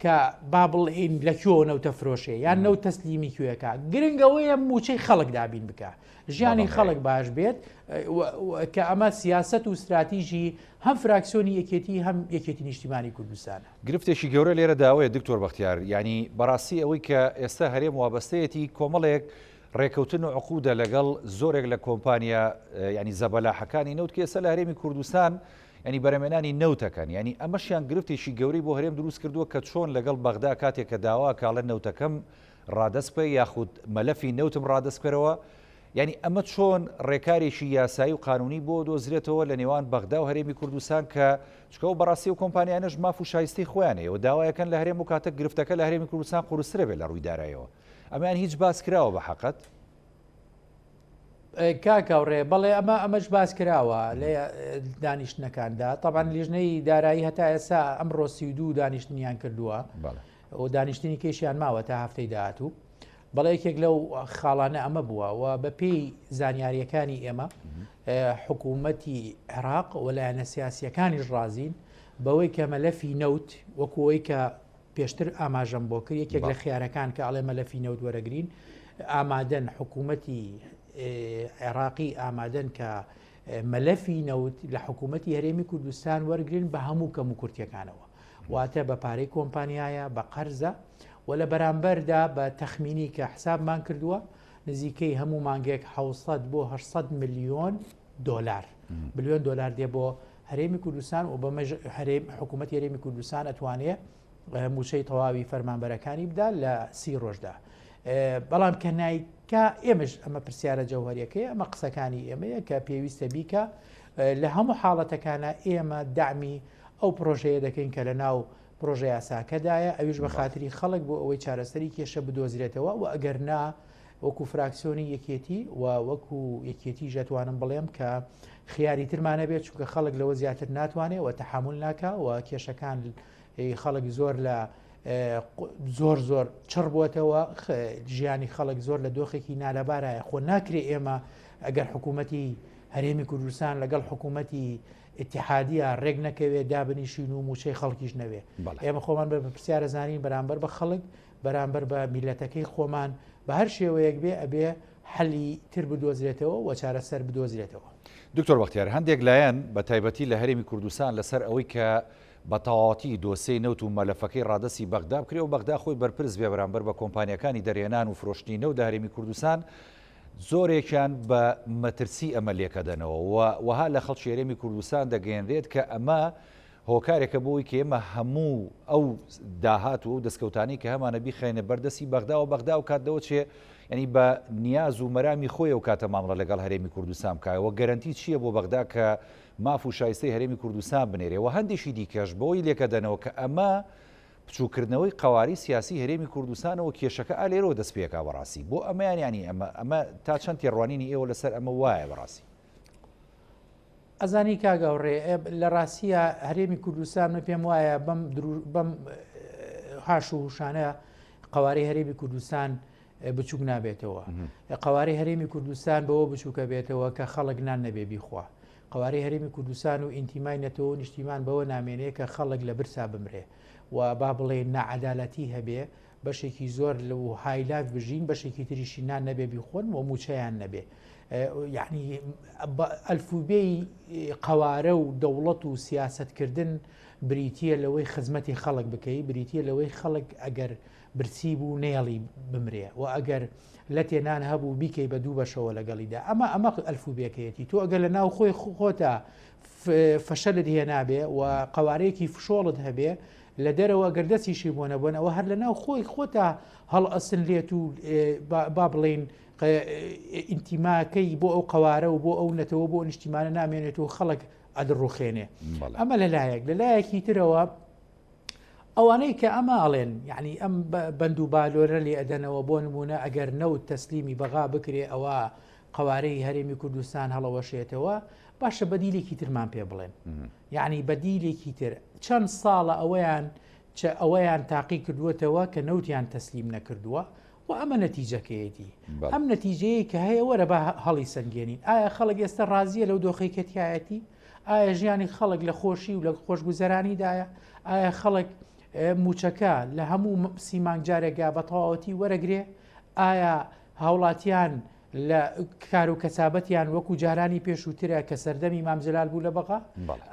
کە با بڵێن لە کوێوە نەوتە فرۆشێ یان نەوت تەسلیمی کوێەکە گرنگەوەیە موچەی خەڵک دابین بکە ژیانی خەڵک باش بێت کە ئەمە سیاست و استراتیژی هەم فراکسیۆنی یەکێتی هەم یەکێتی نیشتیمانی کوردستانە گرفتێکی گەورە لێرە داوایە دکتۆر بەختیار ینی بەڕاستی ئەوەی کە ئێستا هەرێم وابەستەیەتی کۆمەڵێک ڕێکەوتن و عقودە لەگەڵ زۆرێک لە کۆمپانیا ینی زەبەلاحەکانی نەوت کە ئێستا لە هەرێمی کوردستان ینی بەرەمێنانی نەوتەکەن ینی ئەمەشیان گرفتێکی گەوری بۆ هەرێم دروست کردووە کە چۆن لەگەڵ بەغدا کاتێک کە داوا کاڵە نەوتەکەم ڕادەست بکە یاخود مەلەفی نەوتم ڕادەست بکەرەوە ینی ئەمە چۆن ڕێکارێکی یاسایی و قانونی بۆ دۆزرێتەوە لە نێوان بەغدا و هەرێمی کوردستان کە چکە و بەڕاستی و کۆمپانیانەش ماف و شایستی خۆیانەیە و داوایەکەن لە هەرێم و کاتە گرفتەکە لە هەرێمی کوردستان قورسرە بێت لە ڕووی دارایەوە ئەمەیان هیچ باس کراوە بە حەقەت کاکەڕێ بەڵێ ئەمەش باس کراوە لە دانیشتنەکاندا طبعاً لیژنەی دارایی هەتا ئێستا ئەمڕۆ 32 دانیشتنیان کردووە و دانیشتنی کێشیان ماوە تا هەفتەی داهاتوو بەڵێ یەکێک لەو خاڵانە ئەمە بووە و بە پێی زانیاریەکانی ئێمە حکوومەتی عێراق و لایەنە سیاسیەکانیش ڕازین بەوەی کە مەلەفی نەوت وەکوەوەی کە پێشتر ئاماژەم بۆ کرد یەکێک لە خیارەکان کە ئەڵێ مەلەفی نەوت وەرەگرین ئامادەن حکوومەتی عێراقی ئامادەن کە مەلەفی نەوت لە حکوومەتی هەرێمی کوردستان وەرگرن بە هەموو کەم و کورتیەکانەوە واتە بە پارەی کۆمپانیایە بە قەرزە و لە بەرامبەردا بە تەخمینی کە حسابمان کردووە نزیکەی هەموو مانگێک 600 بۆ 800 ملیۆن دلار بلیۆن دلار دێ بۆ هەرێمی کوردستان و بە حکوومەتی هەرێمی کوردستان ئەتوانێت موچەی تەواوی فەرمانبەرەکانی بدا لە 30 ڕۆژدا بەڵام کە نایکە ئێمەش ئەمە پرسیارە جەوهریەکەی ئەمە قسەکانی ئێمەیە کە پێویستە بیکە لە هەموو حاڵەتەکانە ئێمە دامی ئەو پرۆژەیە دەکەین کە لە ناو پرۆژه یاساکەدایە ئەویش بە خاتری خەڵک بۆ ئەوەی چارەسەری کێشە بدۆزرێتەوە و ئەگەر نا وەکو فراکسیۆنی یەکێتی و وەکو یەکێتی ژەتوانم بڵێم کە خیاری ترمانە بێت چونکە خەڵک لەوە زیاتر ناتوانێت و تەحمل ناکە و کێشەکان خەڵک زۆر لە زۆر چڕ بووەتەوە ژیانی خەڵک زۆر لە دۆخێکی نالەبارایە خۆ ناکرێ ئێمە ئەگەر حکوومەتی هەرێمی کوردستان لەگەڵ حکوومەتی اتحادیە ڕێک نەکەوێت دابنیشین و موچەی خەڵکیش نەوێ ئێمە خۆمان بە پرسیارە زانین بەرامبەر بە خەڵک بەرامبەر بە میلەتەکەی خۆمان بە هەر شێوەیەک بێ ئەبێ حەلی تر بدۆزرێتەوە و چارەسەر بدۆزرێتەوە. دکتۆر بەختیار هەندێک لایەن بە تایبەتی لە هەرێمی کوردستان لەسەر ئەوەی کە بە تەواوەتی دۆسەی نەوت و مەلەفەکەی ڕادەسی بەغدا بکرێ و بەغدا خۆی بەرپرس بێ بەرامبەر بە کۆمپانیەکانی دەرێنان و فرۆشتنی نەوت هەرێمی کوردستان زۆرێکیان بە مەترسی ئەمە لێکەدەنەوە وها لە خەڵکی هەرێمی کوردستان دەگەێنرێت کە ئەمە هۆکارێکە بۆی کە ئێمە هەموو ئەو داهات و دەستکەوتانی کە هەمانە بیخێنە بەردەسی بەغدا و بەغدا و کاتەوە چێ ینی بە نیاز و مەرامی خۆی و کاتە مامڕە لەگەڵ هەرێمی کوردستان بکایەوە گەرنتی چییە بۆ بەغدا کە ماف و شایستەی هەرێمی کوردستان بنێرێەوە هەندێکی دیکەش بۆی لێکەدەنەوە کە ئەمە بچووکردنەوەی قەواری سیاسی هەرێمی کوردستانەوە کێشەکە ئالێرەوە دەست پێکا بەڕاستی بۆ ئەمەیان ینی ئەمە تا چەند تێڕوانینی ئێوە لەسەر ئەمە وایە بەڕاستی ئەزانی کاگەوڕێ لە ڕاستیە هەرێمی کوردستان پێم وایە بەم هاش و هوشانە قەوارەی هەرێمی کوردستان بچووک نابێتەوە قەوارەی هەرێمی کوردستان بەوە بچووکە بێتەوە کە خەڵک نان نەبێ بیخوا قەوارەی هەرێمی کوردستان و ئینتیمای نەتەوە نیشتیمان بەوە نامێنەیە کە خەڵک لە برسا بمرێ و با بڵێ نەعەدالەتی هەبێ بەشێکی زۆر لە هایلاف بژین بەشێکی تریشی نان نەبێ بیخۆن و موچەیان نەبێ یعنی ئەلفوبێی قەوارە و دەوڵەت و سیاستکردن بریتیە لەوەی خزمەتی خەڵک بکەی بریتیە لەوەی خەڵک ئەگەر برسی بوو نێڵی بمرێ و ئەگەر لە تێنان هەبوو بیکەی بە دوو بەشەوە لەگەڵیدا ئەمە ئەلفوبێکەتی تۆ ئەگەر لە ناو خۆی خۆتە فەشەلت هێنابێ و قەوارەیەکی فشۆڵت هەبێ لە دەرەوە گەردەسیشی بۆ نەبوون ئەوە هەر لە ناو خۆی خۆتە هەڵ ئەسن لێت و با بڵێن ئینتیماکەی بۆ ئەو قەوارە و بۆ ئەو نەتەوە بۆ نیشتیمانە نامێنێت و خەڵک ئەدڕوخێنێ ئەمە لەلایەکی ترەوە ئەوانەی کە ئەماڵێن یعنی ئەم بەند و بالۆرە لێ ئەدەنەوە بۆ نمونە ئەگەر نەوت تەسلیمی بەغا بکرێ ئەوە قەوارەی هەرێمی کوردستان هەڵەوەشێتەوە باشە بەدیلێکی ترمان پێ بڵێن یعنی بەدیلێکی تر چەند ساڵە ئەوەیان تاقی کردووەتەوە کە نەوتیان تەسلیم نەکردووە و ئەمە نەتیجەکەیەتی ئەم نەتیجەیە کە هەیە وەرە بە هەڵی سنگێنین ئایا خەڵک ئێستا ڕازیە لەو دۆخەی کەتیایەتی ئایا ژیانی خەڵک لە خۆشی و لە خۆشگوزەرانیدایە ئایا خەڵک موچەکە لە هەموو سیمانگجارێکا بە تەواوەتی وەرەگرێ ئایا هاوڵاتیان لە کار و کەسابەتیان وەکو جارانی پێشووترە کە سەردەمی مامجلال بوو لە بەغا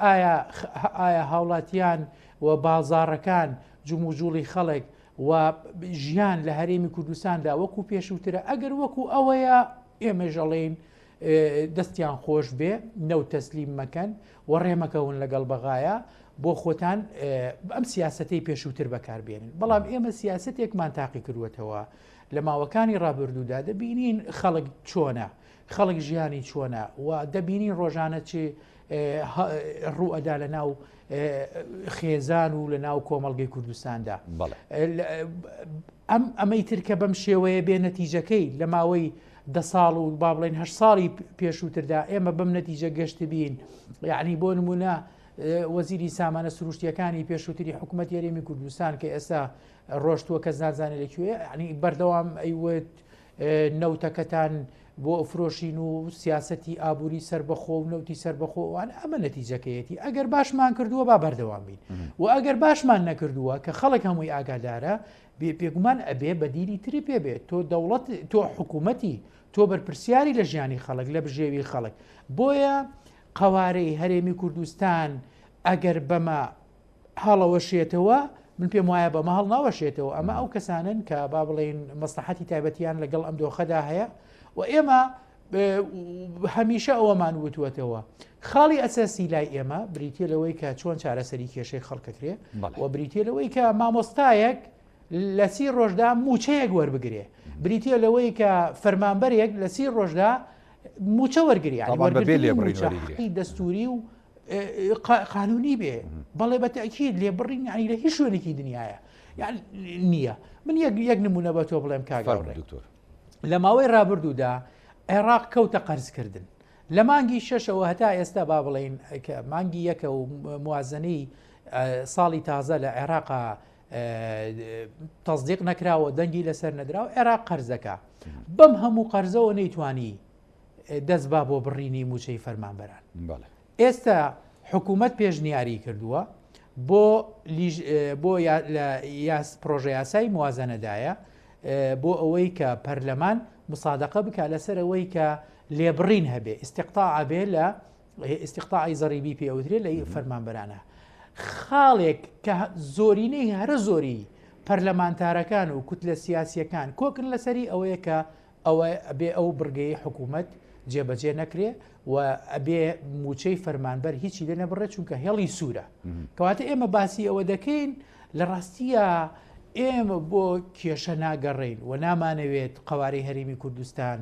ئایا هاوڵاتیان و بازاڕەکان جوم و جوڵی خەڵک و ژیان لە هەرێمی کوردستاندا وەکو پێشووترە ئەگەر وەکو ئەوەیە ئێمە ژەڵێن دەستیان خۆش بێ نەو تەسلیم مەکەن و ڕێمەکەون لەگەڵ بەغایە بۆ خۆتان ئەم سیاسەتەی پێشووتر بەکاربێنن. بەڵام ئێمە سیاسەتێکمان تاقی کردوەتەوە لە ماوەکانی ڕابردوودا دەبینین خەڵک چۆنە، خەڵک ژیانی چۆنە و دەبینین ڕۆژانە چی ڕوئەدا لە ناو خێزان و لە ناو کۆمەڵگەی کوردستاندا. ئەمەی ترکە بەم شێوەیە بێ نەتیجەکەی لە ماوەی 10 ساڵ و با بڵێن 8 ساڵی پێشووتردا ئێمە بەم نەتیجە گەشت بین. یعنی بۆ نمونە وەزیری سامانە سروشتیەکانی پێشووتری حکوومەت هەرێمی کوردستان کە ئێستا ڕۆشتووە کەس نازانێت لەکوێ، ینی بەردەوام ئەیوت نەوتەکەتان بۆ ئەفرۆشین و سیاسەتی ئابووری سربەخۆ و نەوتی سربەخۆوان ئەمە نەتیجەکەیەتی. ئەگەر باشمان کردووە با بەردەوام بین و ئەگەر باشمان نەکردووە کە خەڵک هەمووی ئاگادارە پێگومان ئەبێ بەدیری تری پێبێت. تۆ دەوڵەت، تۆ حکوومەتی، تۆ بەرپرسیاری لە ژیانی خەڵک لە بژێوی خەڵک. بۆیە قوارەی هەرێمی کوردستان ئەگەر بەمە هەڵەوەشێتەوە من پێم وایە بەمە هەڵ ناوەشێتەوە. ئەمە ئەو کەسانن کە با بڵێن مەسلحەتی تایبەتیان لەگەڵ ئەم دۆخەدا هەیە و ئێمە هەمیشە ئەوەمان وتوەتەوە خاڵی ئەساسی لای ئێمە بریتە لەوەی کە چۆن چارەسەری کێشەی خەڵکەکرێ و بریتە لەوەی کە مامۆستایەک لە 30 ڕۆژدا موچەیەک وەربگرێ، بریتە لەوەی کە فەرمانبەرێک لە 30 ڕۆژدا موچە وەرگری حقی دەستوری و قانونی بێ. بەڵێ بە تەکید لێ بڕین ینی لە هیچ شوێنێکی دنیاە نییە. من یەک نمونە بە تۆ بڵێم کاگەڕێ لە ماوەی ڕابردوودا عێراق کەوتە قەرزکردن لە مانگی 6ەوە هەتا ئێستا با بڵێن مانگی یەکە و موازنەی ساڵی تازە لە عێراقا تەصدیق نەکراوە، دەنگی لەسەر نەدراوە، عێراق قەرزەکە. بەم هەموو قەرزەوە نەیتوانی دەست با بۆ بڕینی موچەی فەرمانبەران. ئێستا حکوومەت پێشنیاری کردووە بۆ پرۆژە یاسای موازنەدایە بۆ ئەوەی کە پەرلەمان مصادقە بکە لەسەر ئەوەی کە لێبڕین هەبێ ئیستیقطاع بێ لە ئیستیقطاعی زەریبی پێوترێ لە فەرمانبەرانە. خاڵێک کە زۆرینەی هەرە زۆری پەرلەمانتارەکان و کوتلە سیاسیەکان کۆکن لەسەری ئەوەیە کە ئەوە بێ ئەو بڕگەی حکوومەت جێبەجێ نەکرێ و ئەبێ موچەی فەرمانبەر هیچی لێ نەبڕێت چونکە هێڵی سوورە. کەواتە ئێمە باسی ئەوە دەکەین لە ڕاستیە ئێمە بۆ کێشە ناگەڕین و نامانەوێت قوارەی هەرێمی کوردستان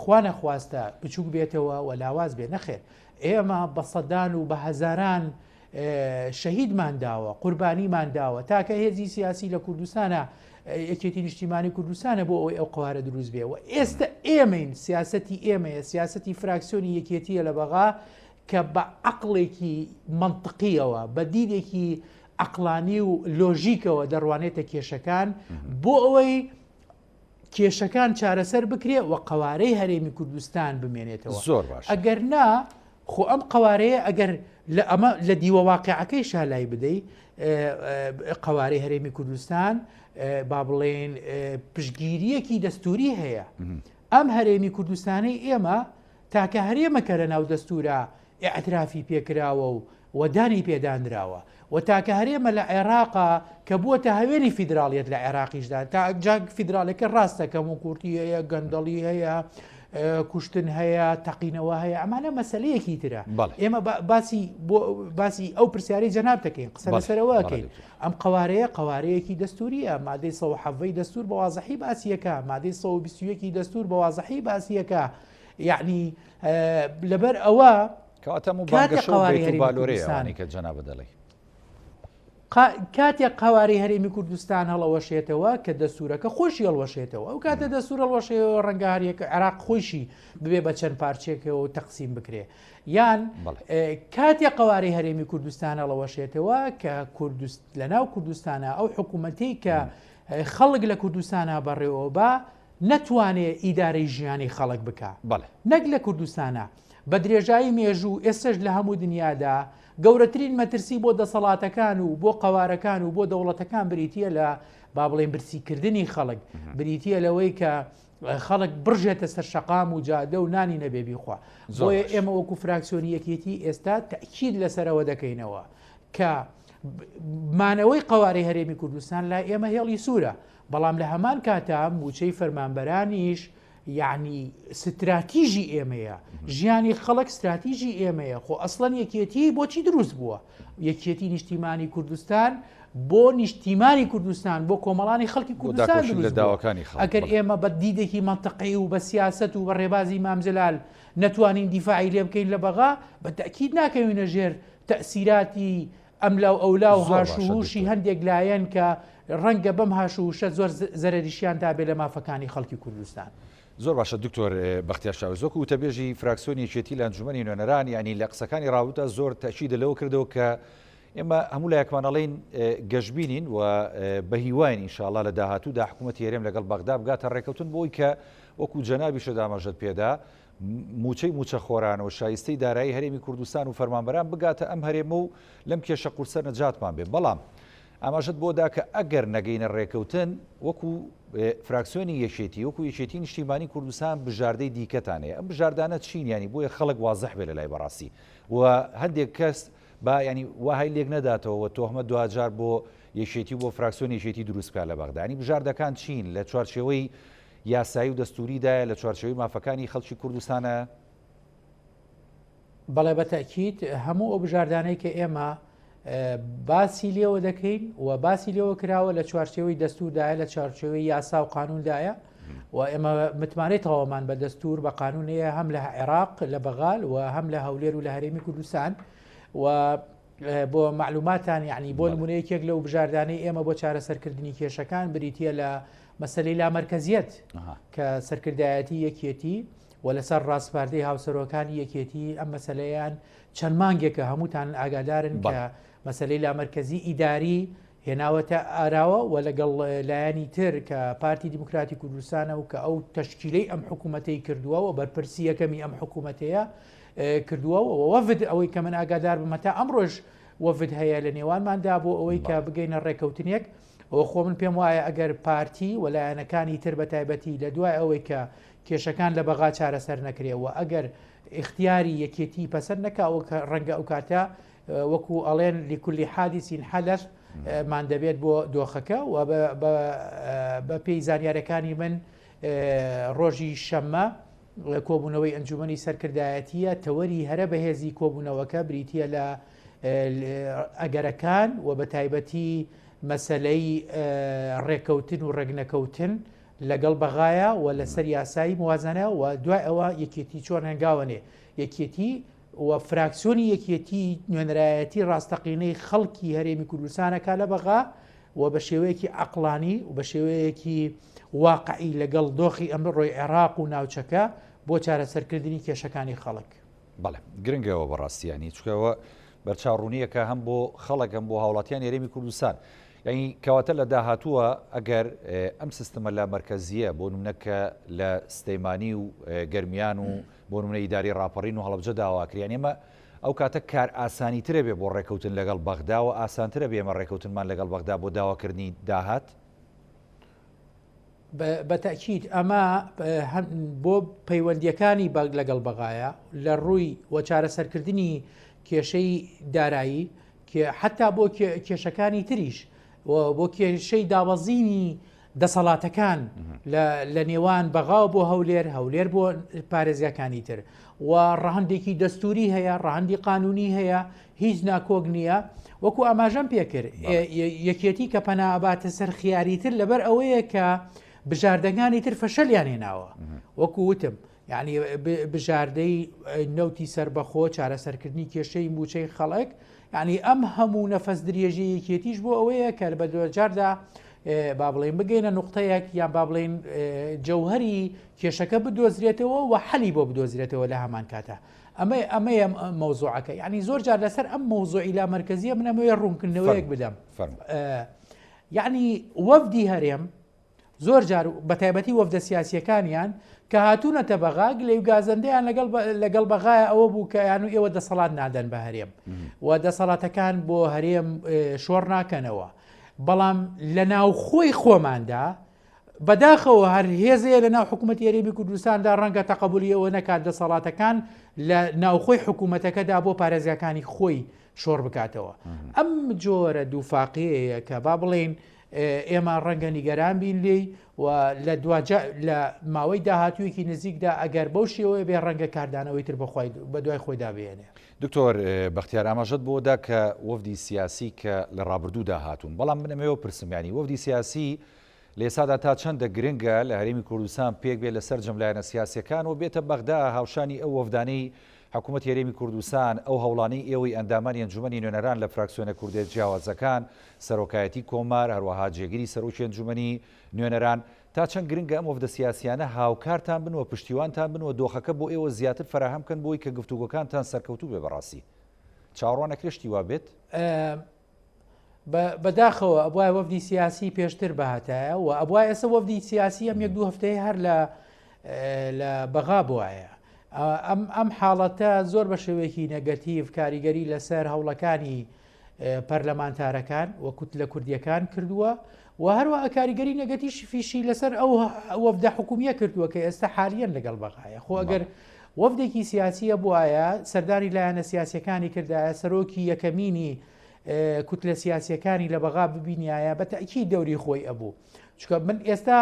خوا نەخواستە بچووک بێتەوە و لاواز بێ. نەخێر، ئێمە بە سەدان و بە هەزاران شەهیدمان داوە، قوربانیمان داوە تاکە هێزی سیاسی لە کوردستانە یەکێتی نیشتیمانی کوردستانە بۆ ئەوەی ئەو قوارە دروست بێ و ئێستا ئێمەین سیاسەتی ئێمەیە سیاسەتی فراکسیۆنی یەکێتیە لە بەغا کە بە عەقڵێکی منطقیەوە بە دیدێکی عەقلانی و لۆژیکەوە دەڕوانێتە کێشەکان بۆ ئەوەی کێشەکان چارەسەر بکرێ و قوارەی هەرێمی کوردستان بمێنێتەوە. زۆر باش. ئەگەر نا خۆ ئەم قوارەیە ئەگەر ئەمە لە دیوە واقعەکەی شالای بدەی قوارەی هەرێمی کوردستان با بڵێن پشتگیریەکی دەستوری هەیە. ئەم هەرێمی کوردستانی ئێمە تاکە هەرێمەکە لە ناو دەستورە ئاعترافی پێکراوە و وەدانی پێدانراوە و تاکە هەرێمە لە عێراقا کە بووەتە هەوێنی فیدراڵیەت لە عێراقیشدا تا جاگ فیدراالەکە ڕاستە کەم و کورتی هەیە، گەندەڵی هەیە، کوشتن هەیە، تەقینەوە هەیە، ئەمانە مەسەلەیەکی ترە. ئێمە باسی ئەو پرسیاری جەناب دەکەین، قسە لەسەرەوەکەین. ئەم قوارەیەکی دەستوریە، مادەی 107 دەستور بە وازەحی باسیەکە، مادەی 121 دەستور بە وازەحی باسیەکە. یعنی لەبەر ئەوە کاتە بانگەشە و بێت و بالۆرەیەوانی کە جەناب دەڵێ کاتێک قوارەی هەرێمی کوردستان هەڵەوەشێتەوە کە دەستورەکە خۆشی هەڵوەشێتەوە، ئەو کاتە دەستور هەڵوەشێتەوە ڕەنگە هەریەکە عێراق خۆشی ببێ بە چەند پارچێکەوە و تەقسیم بکرێ، یان کاتێک قوارەی هەرێمی کوردستان هەڵەوەشێتەوە کە لە ناو کوردستانە ئەو حکوومەتی کە خەڵک لە کوردستانە بەڕێوە بە نەتوانێت ئیدارەی ژیانی خەڵک بکە. نەک لە کوردستانە بە درێژایی مێژوو ئێستش لە هەموو دنیادا گەورەترین مەترسی بۆ دەسەڵاتەکان و بۆ قوارەکان و بۆ دەوڵەتەکان بریتە لە با بڵێن برسیکردنی خەڵک، بریتە لەوەی کە خەڵک بڕژێتە سەر شەقام و جادە و نانی نەبێ بیخوا. بۆیە ئێمە وەکو فراکسیۆنی یەکێتی ئێستا تەکید لەسەرەوە دەکەینەوە کە مانەوەی قواری هەرێمی کوردستان لا ئێمە هێڵی سوورە بەڵام لە هەمان کاتا موچەی فەرمانبەرانیش یعنی ستراتیژی ئێمەیە ژیانی خەڵک استراتیژی ئێمەیە خۆ ئەسڵەن یەکێتی بۆچی دروست بووە یەکێتی نیشتیمانی کوردستان بۆ نیشتیمانی کوردستان بۆ کۆمەڵانی خەڵکی کوردستان ئەگەر ئێمە بە دیدێکی منتەقی و بە سیاست و بە ڕێبازی مامجلال نەتوانین دیفاعی لێ بکەین لە بەغا بە تەکید ناکەوینە ژێر تەسیراتی ئەملا و ئەولا و هاشوهوشی هەندێک لایەن کە ڕەنگە بەم هاشوهوشە زۆر زەرریشیان تابێ لە مافەکانی خەڵکی کوردستان. زۆر باشە دکتۆر بەختیار شاوزۆک و وتەبێژی فراکسیۆنی یەکێتی لە ئەنجومەنی نوێنەران ینی لە قسەکانی ڕاوتە زۆر تەشید لەوە کردەوە کە ئێمە هەموو لایەکمانەڵین گەشتبینین و بە هیواین ئینشاءڵڵا لە داهاتوودا حکوومەتی هەرێم لەگەڵ بەغدا بگاتە ڕێکەوتن بۆی کە وەکو جەنابیشە دامەژت پێدا موچەی موچە خۆران و شایستەی دارایی هەرێمی کوردستان و فەرمانبەران بگاتە ئەم هەرێمە و لەم کێشە قورسە نەجاتمان بێ بەڵام ئاماژت بۆدا کە ئەگەر نەگەینە ڕێکەوتن وەکو فراکسیۆنی یەکێتی وەکو یەکێتی نیشتیمانی کوردستان بژاردەی دیکەتانەیە ئەم بژاردانە چینیانی بۆیە خەڵک وازەح بێ لە لای بەڕاستی و هەندێک کەس با ینی وهای لێک نەداتەوە تۆهمە دوجار بۆ یەکێتی بۆ فراکسیۆنی یەکێتی دروستکە لە بەغدا ینی بژاردەکان چین لە چوارچێوەی یاسایی و دەستوریدایە لە چوارچێوەی مافەکانی خەڵکی کوردستانە بەڵێ بەتەکیید هەموو ئەو بژاردانەی کە ئێمە باسی لێوە دەکەین و باسی لێوە کراوە لە چوارچێوەی دەستوردایە لە چوارچێوەی یاسا و قانوندایە و ئێمە متمانەی تەوامان بە دەستور بە قانونەیە هەم لە عێراق لە بەغال و هەم لە هەولێر و لە هەرێمی کوردستان و بۆ معلوماتان یعنی بۆ نمونەیەکێک لەو بژاردانەی ئێمە بۆ چارەسەرکردنی کێشەکان بریتە لە مەسەلەی لامەرکەزیەت کە سەرکردایەتی یەکێتی و لەسەر ڕاستپاردەی هاوسەرۆکانی یەکێتی ئەم مەسەلەیان چەند مانگێکە هەمووتان ئاگادارن کە مەسەلەی لامەرکەزی ئیداری هێناوەتە ئاراوە و لەگەڵ لایەنی تر کە پارتی دیموکراتی کوردستانە و کە ئەو تەشکیلەی ئەم حکوومەتەی کردووە و بەرپرسی یەکەمی ئەم حکوومەتەیە کردووە و وەفد ئەوەی کە من ئاگادار بمەتا ئەمڕۆژ وەفد هەیە لە نێوانماندا بۆ ئەوەی کە بگەینە ڕێکەوتنێک ئەوە خۆ من پێم وایە ئەگەر پارتی و لایەنەکانی تر بە تایبەتی لە دوای ئەوەی کە کێشەکان لە بەغا چارەسەر نەکرێەوە ئەگەر اختیاری یەکێتی پەسەر نەکەوە کە ڕەنگە ئەو کاتە وەکو ئەڵێن لیکولی حادیسین حەدەث مان دەبێت بۆ دۆخەکە و بە پێی زانیارەکانی من ڕۆژی شەممە کۆبوونەوەی ئەنجومەنی سەرکردایەتیە تەوەری هەرە بەهێزی کۆبوونەوەکە بریتە لە ئەگەرەکان و بە تایبەتی مەسلەی ڕێکەوتن و ڕێگنەکەوتن لەگەڵ بەغایە و لەسەر یاسایی موازنە و دوای ئەوە یەکێتی چۆن هەنگاوانێ یەکێتی و فراکسیۆنی یەکێتی نوێنەرایەتی ڕاستەقینەی خەڵکی هەرێمی کوردستانەکە لە بەغا و بە شێوەیەکی عەقڵانی و بە شێوەیەکی واقعی لەگەڵ دۆخی ئەمڕۆی عێراق و ناوچەکە بۆ چارەسەرکردنی کێشەکانی خەڵک. بەڵێ گرنگەوە بەڕاستیانی چکەوە بەرچاوڕوونیەکە هەم بۆ خەڵک هەم بۆ هاوڵاتیان هەرێمی کوردستان یعنی کەواتە لە داهاتووە ئەگەر ئەم سیستەمە لە مەرکەزیە بۆ نمونەکە لە سلەیمانی و گەرمیان و بۆ نمونە ئیداری ڕاپەڕین و هەڵەبجە داواکریان ئێمە ئەو کاتە کار ئاسانی ترە بێ بۆ ڕێکەوتن لەگەڵ بەغدا و ئاسانترە بێ ئێمە ڕێکەوتنمان لەگەڵ بەغدا بۆ داواکردنی داهات. بەتەکید ئەمە بۆ پەیوەندیەکانی بەگ لەگەڵ بەغایە لە ڕووی وە چارەسەرکردنی کێشەی دارایی کە حتا بۆ کێشەکانی تریش بۆ کێشەی داوەزینی دەسەڵاتەکان لە نێوان بەغاو بۆ هەولێر بۆ پارێزیەکانی تر و ڕەهەندێکی دەستوری هەیە ڕەهەندی قانونی هەیە هیچ ناکۆک نییە وەکو ئاماژەم پێکرد یەکێتی کە پەناباتە سەر خیاریتر لەبەر ئەوەیە کە بژاردەکانی تر فەشەلیان هێناوە وەکو وتم یعنی بژاردەی نەوتی سربەخۆ چارەسەرکردنی کێشەی موچەی خەڵک یعنی ئەم هەموو نەفەس درێژی یەکێتیش بۆ ئەوەیە کە بە دوجاردا با بڵێن بگەینە نقطەیەک یان با بڵێن جەوهری کێشەکە بدۆزرێتەوە و حەلی بۆ بدۆزرێتەوە لە هەمان کاتە ئەمەیە مەوزوعەکە یعنی زۆر جار لەسەر ئەم مەوزوعی لا مرکزیە منەمەوێ ڕوونکردنەوەیەک بدەم یعنی وەفدی هەرێم زۆر جار بەتایبەتی وەفدە سیاسیەکانیان کە هاتوونەتە بەغا گلەی گازەندەیان لەگەڵ بەغایە ئەوە بوو کە یان و ئێوە دەسەڵات نادەن بە هەرێم و دەسەڵاتەکان بۆ هەرێم شۆڕ ناکەنەوە بەڵام لە ناوخۆی خۆماندا بەداخەوە هەر هێزەیە لە ناو حکوومەتی هەرێمی کوردستاندا ڕەنگە تەقەبولیەوە نەکات دەسەڵاتەکان لە ناوخۆی حکوومەتەکەدا بۆ پارێزیەکانی خۆی شۆڕ بکاتەوە. ئەم جۆرە دووفاقەیە کە با بڵێن ئێمە ڕەنگە نیگەران بین لێی و لە ماوەی داهاتوویەکی نزیکدا ئەگەر بەو شێوەیە بێ ڕەنگە کاردانەوەی تر بە دوای خۆیدا بێنێ. دکتۆر بەختیار ئاماژەت بۆدا کە وەفدی سیاسی کە لە ڕابردوودا هاتوون، بەڵام منەمەوە پرسمیانی وەفدی سیاسی لێسادا تا چەندە گرنگە لە هەرێمی کوردستان پێک بێت لەسەر جەملایەنە سیاسیەکان و بێتە بەغدا هاوشانی ئەو وەفدانەی حکوومەت هەرێمی کوردستان ئەو هەوڵانەی ئێوەی ئەندامانی ئەنجومەنی نوێنەران لە فراکسیۆنە کوردێت جیاوازەکان سەرۆکایەتی کۆمار هەروەها جێگیری سەرۆکی ئەنجومەنی نوێنەران تا چەند گرنگە ئەم وەفدە سیاسیانە هاوکارتان بنوە پشتیوانتان بنوە دۆخەکە بۆ ئێوە زیاتر فراهەم بکەن بۆی کە گفتوگۆکانتان سەرکەوتوو بێ بەڕاستی چاوەڕوان نەکرێشتی وا بێت بەداخەوە ئەبوای وەفدی سیاسی پێشتر بەهاتایە و ئەبوای ئێستا وەفدی سیاسی ئەم 1-2 هەفتەیە هەر لە بەغا بوایە. ئەم حاڵەتە زۆر بە شێوەیەکی نەگەتیڤ کاریگەری لەسەر هەوڵەکانی پەرلەمانتارەکان وەکوت لە کوردیەکان کردووە و هەروە کاریگەری نەگەتیش فیشی لەسەر ئەو وەفدە حکومیە کردووە کە ئێستا حالیان لەگەڵ بەغایە. خۆ ئەگەر وەفدێکی سیاسیە بووایە سەردانی لایەنە سیاسیەکانی کردایە سەرۆکی یەکەمینی کوتلە سیاسیەکانی لە بەغا ببینایە بە تەکی دەوری خۆی ئەبوو. چکە من ئێستا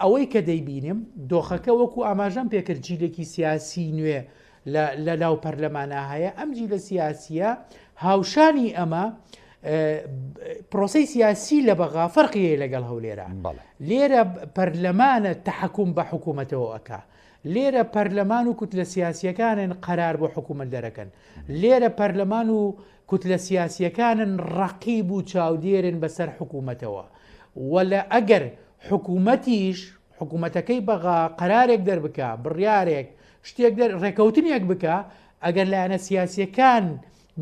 ئەوەی کە دەیبینم دۆخەکە وەکو ئاماژەم پێکرد جیلێکی سیاسی نوێ لە ناو پەرلەمانە هەیە. ئەم جیلە سیاسیە هاوشانی ئەمە پرۆسەی سیاسی لە بەغا فەرقیە لەگەڵ هەولێرە. لێرە پەرلەمانە تەحکوم بە حکوومەتەوە ئەکا، لێرە پەرلەمان و کوتلە سیاسیەکانن قەرار بۆ حکوومەت دەرەکەن، لێرە پەرلەمان و کوتلە سیاسیەکانن ڕەقیب و چاودێرن بەسەر حکوومەتەوە. وەلە ئەگەر حکوومەتەکەی بەغا قەرارێک دەربکە بڕیارێک شتێک ڕێکەوتنێک بکە ئەگەر لایەنە سیاسیەکان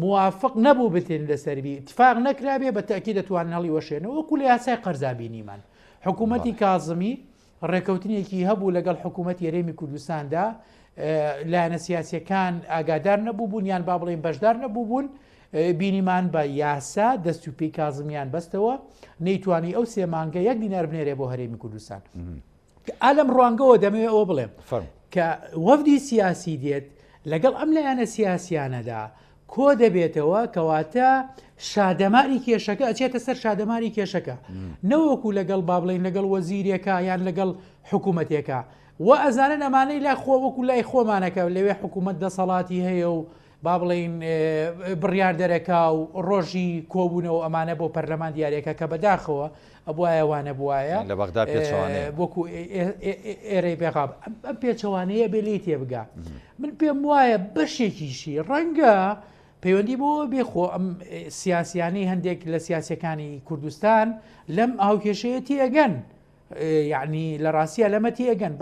موافق نەبوو بتێن لەسەربی اتفاق نەکرابێ بە تەکی دەتوان هەڵی وەشێنەوە وەکو لە یاسای قەرزابینیمان. حکوومەتی کازمی ڕێکەوتنێکی هەبوو لەگەڵ حکوومەتی هەرێمی کوردستاندا لایەنە سیاسیەکان ئاگادار نەبوو بوون یان با بڵێن بەشدار نەبوو بوون بینیمان بە یاسا دەست و پێی کازمیان بەستەوە نەیتوانی ئەو 3 مانگە 1 دینار بنێرێ بۆ هەرێمی کوردستان. ئالەم ڕوانگەوە دەمەوێت ئەوە بڵێم کە وەفدی سیاسی دێت لەگەڵ ئەم لایەنە سیاسیانەدا کۆ دەبێتەوە کەواتە شادەماری کێشەکە ئەچێتە سەر شادەماری کێشەکە نەوەکو لەگەڵ با بڵێن لەگەڵ وەزیرێکە یان لەگەڵ حکوومەتێکە و ئەزانن ئەمانەی لا خۆ وەکو لای خۆمانەکە لەوێ حکوومەت دەسەڵاتی هەیە و با بڵێن بڕیار دەرەکا و ڕۆژی کۆبوونەوە ئەمانە بۆ پەرلەمان دیارێکە کە بەداخەوە ئەبوایەوانە بوایە لە بەغدا پێچەوانەیە وەکو ئێرەی بێغاب ئەم پێچەوانەیە بێ لی تێبگا. من پێم وایە بەشێکیشی ڕەنگە پەیوەندی بۆ بێخۆ ئەم سیاسیانەی هەندێک لە سیاسەکانی کوردستان لەم ئاوکێشەیە تێگەن یعنی لە ڕاستیە لەمە تێگەن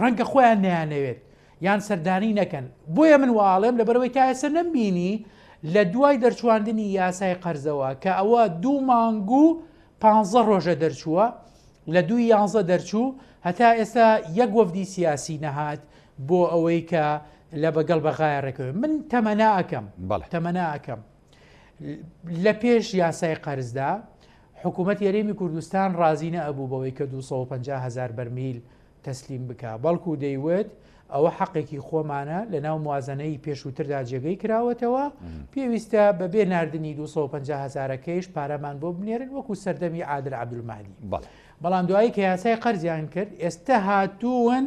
ڕەنگە خۆیان نەیانەوێت یان سەردانی نەکەن. بۆیە من واڵێم لەبەرەوەی تا ئێستا نەمبینی لە دوای دەرچواندنی یاسای قەرزەوە کە ئەوە 2 مانگ و 15 ڕۆژە دەرچووە لە 2/11 دەرچوو هەتا ئێستا 1 وەفدی سیاسی نەهات بۆ ئەوەی کە لە بەگەڵ بەغایە ڕێکەوە. من تەمەناکەم لە پێش یاسای قەرزدا حکوومەت هەرێمی کوردستان ڕازی نەبوو بەوەی کە 250,000 بەرمیل تەسلیم بکە بەڵکو دەیوت ئەوە حەقێکی خۆمانە لە ناو موازنەی پێشووتردا جێگەی کراوەتەوە پێویستە بەبێ نردنی 250,000ەکەیش پارەمان بۆ بنێرن وەکو سەردەمی عادل عەبدولمەهدی. بەڵام دوایی کە یاسای قەرزیان کرد ئێستا هاتوون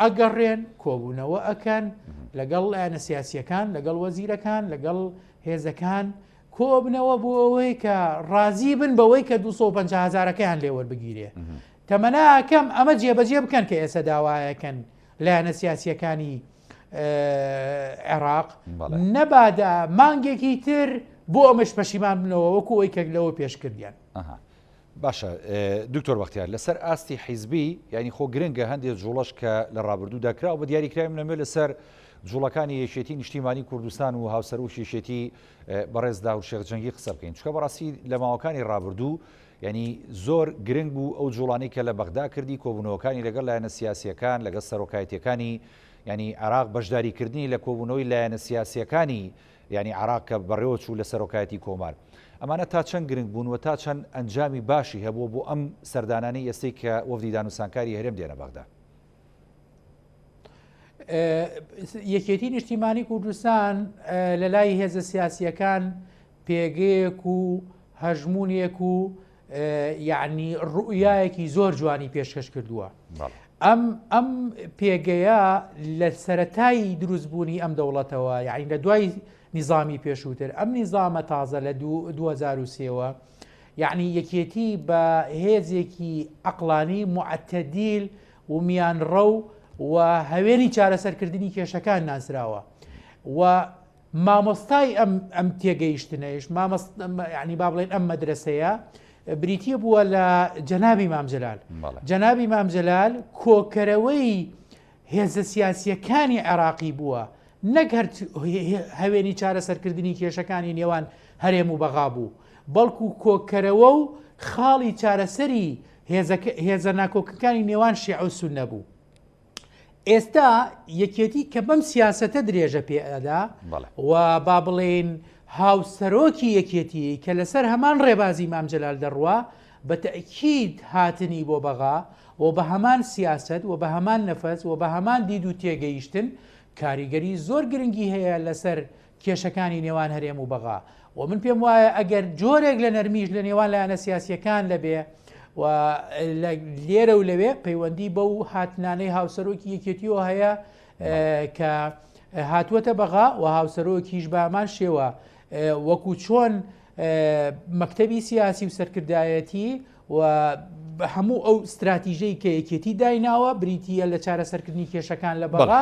ئەگەڕێن کۆبوونەوە ئەکەن لەگەڵ لایەنە سیاسیەکان لەگەڵ وەزیرەکان لەگەڵ هێزەکان کۆبنەوە بۆ ئەوەی کە ڕازی بن بەوەی کە 250,000ەکەیان لێوەربگیرێ. تەمەناکەم ئەمە جێبەجێ بکەن کە ئێستا داوایەکەن لایەنە سیاسیەکانی عێراق نەبادا مانگێکی تر بۆ ئەمەش پەشیمان بنەوە وەکو ئەوەی کە لەوە پێشکردیان. باشە دکتۆر بەختیار لەسەر ئاستی حیزبی ینی خۆ گرنگە هەندێک جوڵەش کە لە ڕابردوودا کراوە بە دیاریکرایم نەمێ لەسەر جوڵەکانی یەکێتی نیشتیمانی کوردستان و هاوسەر و یەکێتی بەڕێز داور شێخجەنگی قسە بکەین چکە بەڕاستی لە ماوەکانی ڕابردوو ینی زۆر گرنگ بوو ئەو جوڵانەی کە لە بەغدا کردی کۆبوونەوەکانی لەگەڵ لایەنە سیاسیەکان لەگەڵ سەرۆکایەتیەکانی ینی عێراق بەشداریکردنی لە کۆبوونەوەی لایەنە سیاسیەکانی ینی عێراق کە بەڕێوە چوو لە سەرۆکایەتی کۆمار. ئەمانە تا چەند گرنگ بوون و تا چەند ئەنجامی باشی هەبوو بۆ ئەم سەردانانەی ئێستەی کە وەفدی دانوسانکاری هەرێم دێنە بەغدا. یەکێتی نیشتیمانی کوردستان لە لای هێزە سیاسیەکان پێگەیەک و هەژمونێک و یعنی ڕوئایەکی زۆر جوانی پێشکەش کردووە. ئەم پێگەیە لە سەرەتایی دروستبوونی ئەم دەوڵەتەوە، یعنی لە دوای نظامی پێشووتر ئەم نظامە تازە لە 2023ەوە یعنی یەکێتی بە هێزێکی عەقلانی معتەدیل و میانڕەو و هەوێنی چارەسەرکردنی کێشەکان ناسراوە و مامۆستای ئەم تێگەیشتنەیش ینی با بڵێن ئەم مەدرسەیە بریتیە بووە لە جەنابی مامجلال. جەنابی مامجلال کۆکەرەوەی هێزە سیاسیەکانی عێراقی بووە، نەک هەوێنی چارەسەرکردنی کێشەکانی نێوان هەرێم و بەغا بوو، بەڵکو کۆکەرەوە و خاڵی چارەسەری هێزە ناکۆکەکانی نێوان شیع و سوننە بوو. ئێستا یەکێتی کە بەم سیاسەتە درێژە پێدا و با بڵێن هاوسەرۆکی یەکێتی کە لەسەر هەمان ڕێبازی مامجلال دەڕوا بە تەئکید هاتنی بۆ بەغا و بە هەمان سیاست و بە هەمان نەفەس و بە هەمان دید و تێگەیشتن کاریگەری زۆر گرنگی هەیە لەسەر کێشەکانی نێوان هەرێم و بەغا. و من پێم وایە ئەگەر جۆرێک لە نەرمیش لە نێوان لایەنە سیاسیەکان لەبێ و لێرە و لەوێ پەیوەندی بەو هاتنانەی هاوسەرۆکی یەکێتیەوە هەیە کە هاتووەتە بەغا و هاوسەرۆکیش بە هەمان شێوە وەکو چۆن مەکتەبی سیاسی و سەرکردایەتی و هەموو ئەو استراتیژەی کە یەکێتی دایناوە بریتیە لە چارەسەرکردنی کێشەکان لە بەغا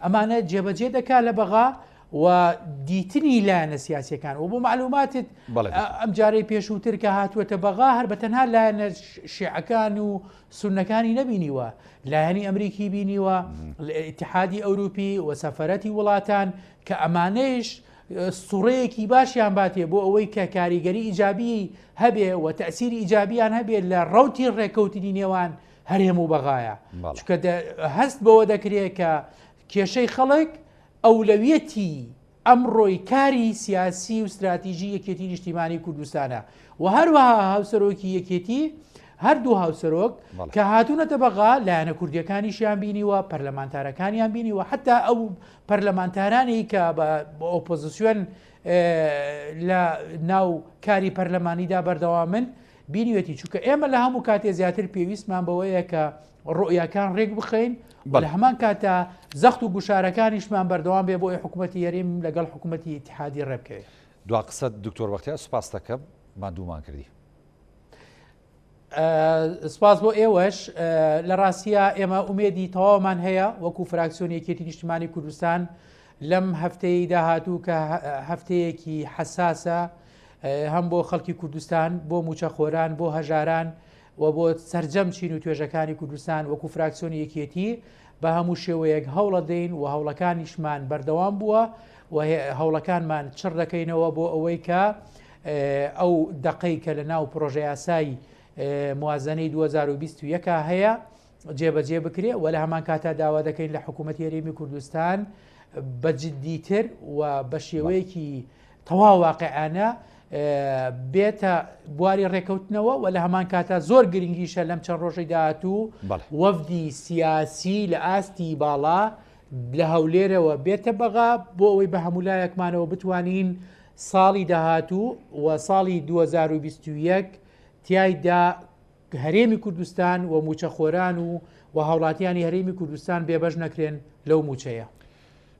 ئەمانە جێبەجێ دەکات لە بەغا و دیتنی لایەنە سیاسیەکان و بۆ معلوماتت ئەم جارەی پێشووتر کە هاتووەتە بەغا هەر بە تەنها لایەنە شیعەکان و سوننەکانی نەبینیوە، لایەنی ئەمریکی بینیوە، ئیتحادی ئەوروپی و سەفەرەتی وڵاتان کە ئەمانەیش سوڕەیەکی باشیان باتێ بۆ ئەوەی کە کاریگەری ئیجابی هەبێ و تەئسیری ئیجابیان هەبێت لە ڕەوتی ڕێکەوتنی نێوان هەرێم و بەغایە، چونکە هەست بەوە دەکرێت کە کێشەی خەڵک ئەولەویەتی ئەمڕۆی کاری سیاسی و استراتیژی یەکێتی نیشتیمانی کوردستانە و هەروەها هاوسەرۆکی یەکێتی هەردوو هاوسەرۆک کە هاتوونەتە بەغا لایەنە کوردیەکانیشیان بینیوە، پەرلەمانتارەکانیان بینیوە، حتا ئەو پەرلەمانتارانی کە بە ئۆپۆزیسیۆن لە ناو کاری پەرلەمانیدا بەردەوامن بینیوێتی، چونکە ئێمە لە هەموو کاتێ زیاتر پێویستمان بەوەیە کە ڕۆیاکان ڕێک بخەین لە هەمان کاتە زەخت و گوشارەکانیشمان بەردەوام بێ بۆ حکوومەتی یەرێم لەگەڵ حکوومەتی ئیتحادی ڕێبکەوێت. دوا قسەت دکتۆر بەختیار سوپاس دەکەم مادوومان کردی. سپاس بۆ ئێوەش. لە ڕاستیە ئێمە ئومێدی تەواومان هەیە وەکو فراکسیۆنی یەکێتی نیشتیمانی کوردستان لەم هەفتەی داهاتوو کە هەفتەیەکی حساسە هەم بۆ خەڵکی کوردستان، بۆ موچەخۆران، بۆ هەژاران و بۆ سەرجەم چین و توێژەکانی کوردستان وەکو فراکسیۆنی یەکێتی بە هەموو شێوەیەک هەوڵە دەین و هەوڵەکانیشمان بەردەوام بووە و هەوڵەکانمان چڕ دەکەینەوە بۆ ئەوەی کە ئەو دەقەی کە لە ناو پرۆژە یاسایی موازنەی 2021 هەیە جێبەجێ بکرێ و لە هەمان کاتا داوا دەکەین لە حکوومەتی هەرێمی کوردستان بەجددیتر و بە شێوەیەکی تەواو واقعانە بێتە بواری ڕێکەوتنەوە و لە هەمان کاتا زۆر گرنگیشە لەم چەند ڕۆژەی داهاتوو وەفدی سیاسی لە ئاستی باڵا لە هەولێرەوە بێتە بەغا بۆ ئەوەی بە هەمولایەکمانەوە بتوانین ساڵی داهاتوو و ساڵی 2021 تایدا هەرێمی کوردستان و موچەخۆران و هاوڵاتیانی هەرێمی کوردستان بێبەش نەکرێن لەو موچەیە.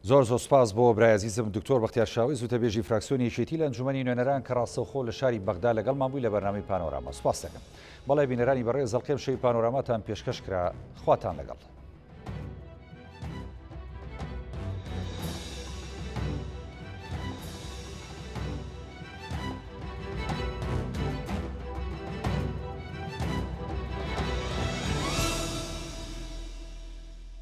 زۆر سپاس بۆ برایەزیزم دکتۆر بەختیار شاوی زووتەبێژی فراکسیۆنی یەکێتی لە ئەنجومەنی نوێنەران کە ڕاستەوخۆ لە شاری بەغدا لەگەڵمان بووی لە بەرنامەی پانۆراما. سپاس دەکەم. بەڵای بینەرانی بەڕێز زەڵقەی شەوی پانۆراماتان پێشکەش کرا. خواتان لەگەڵ.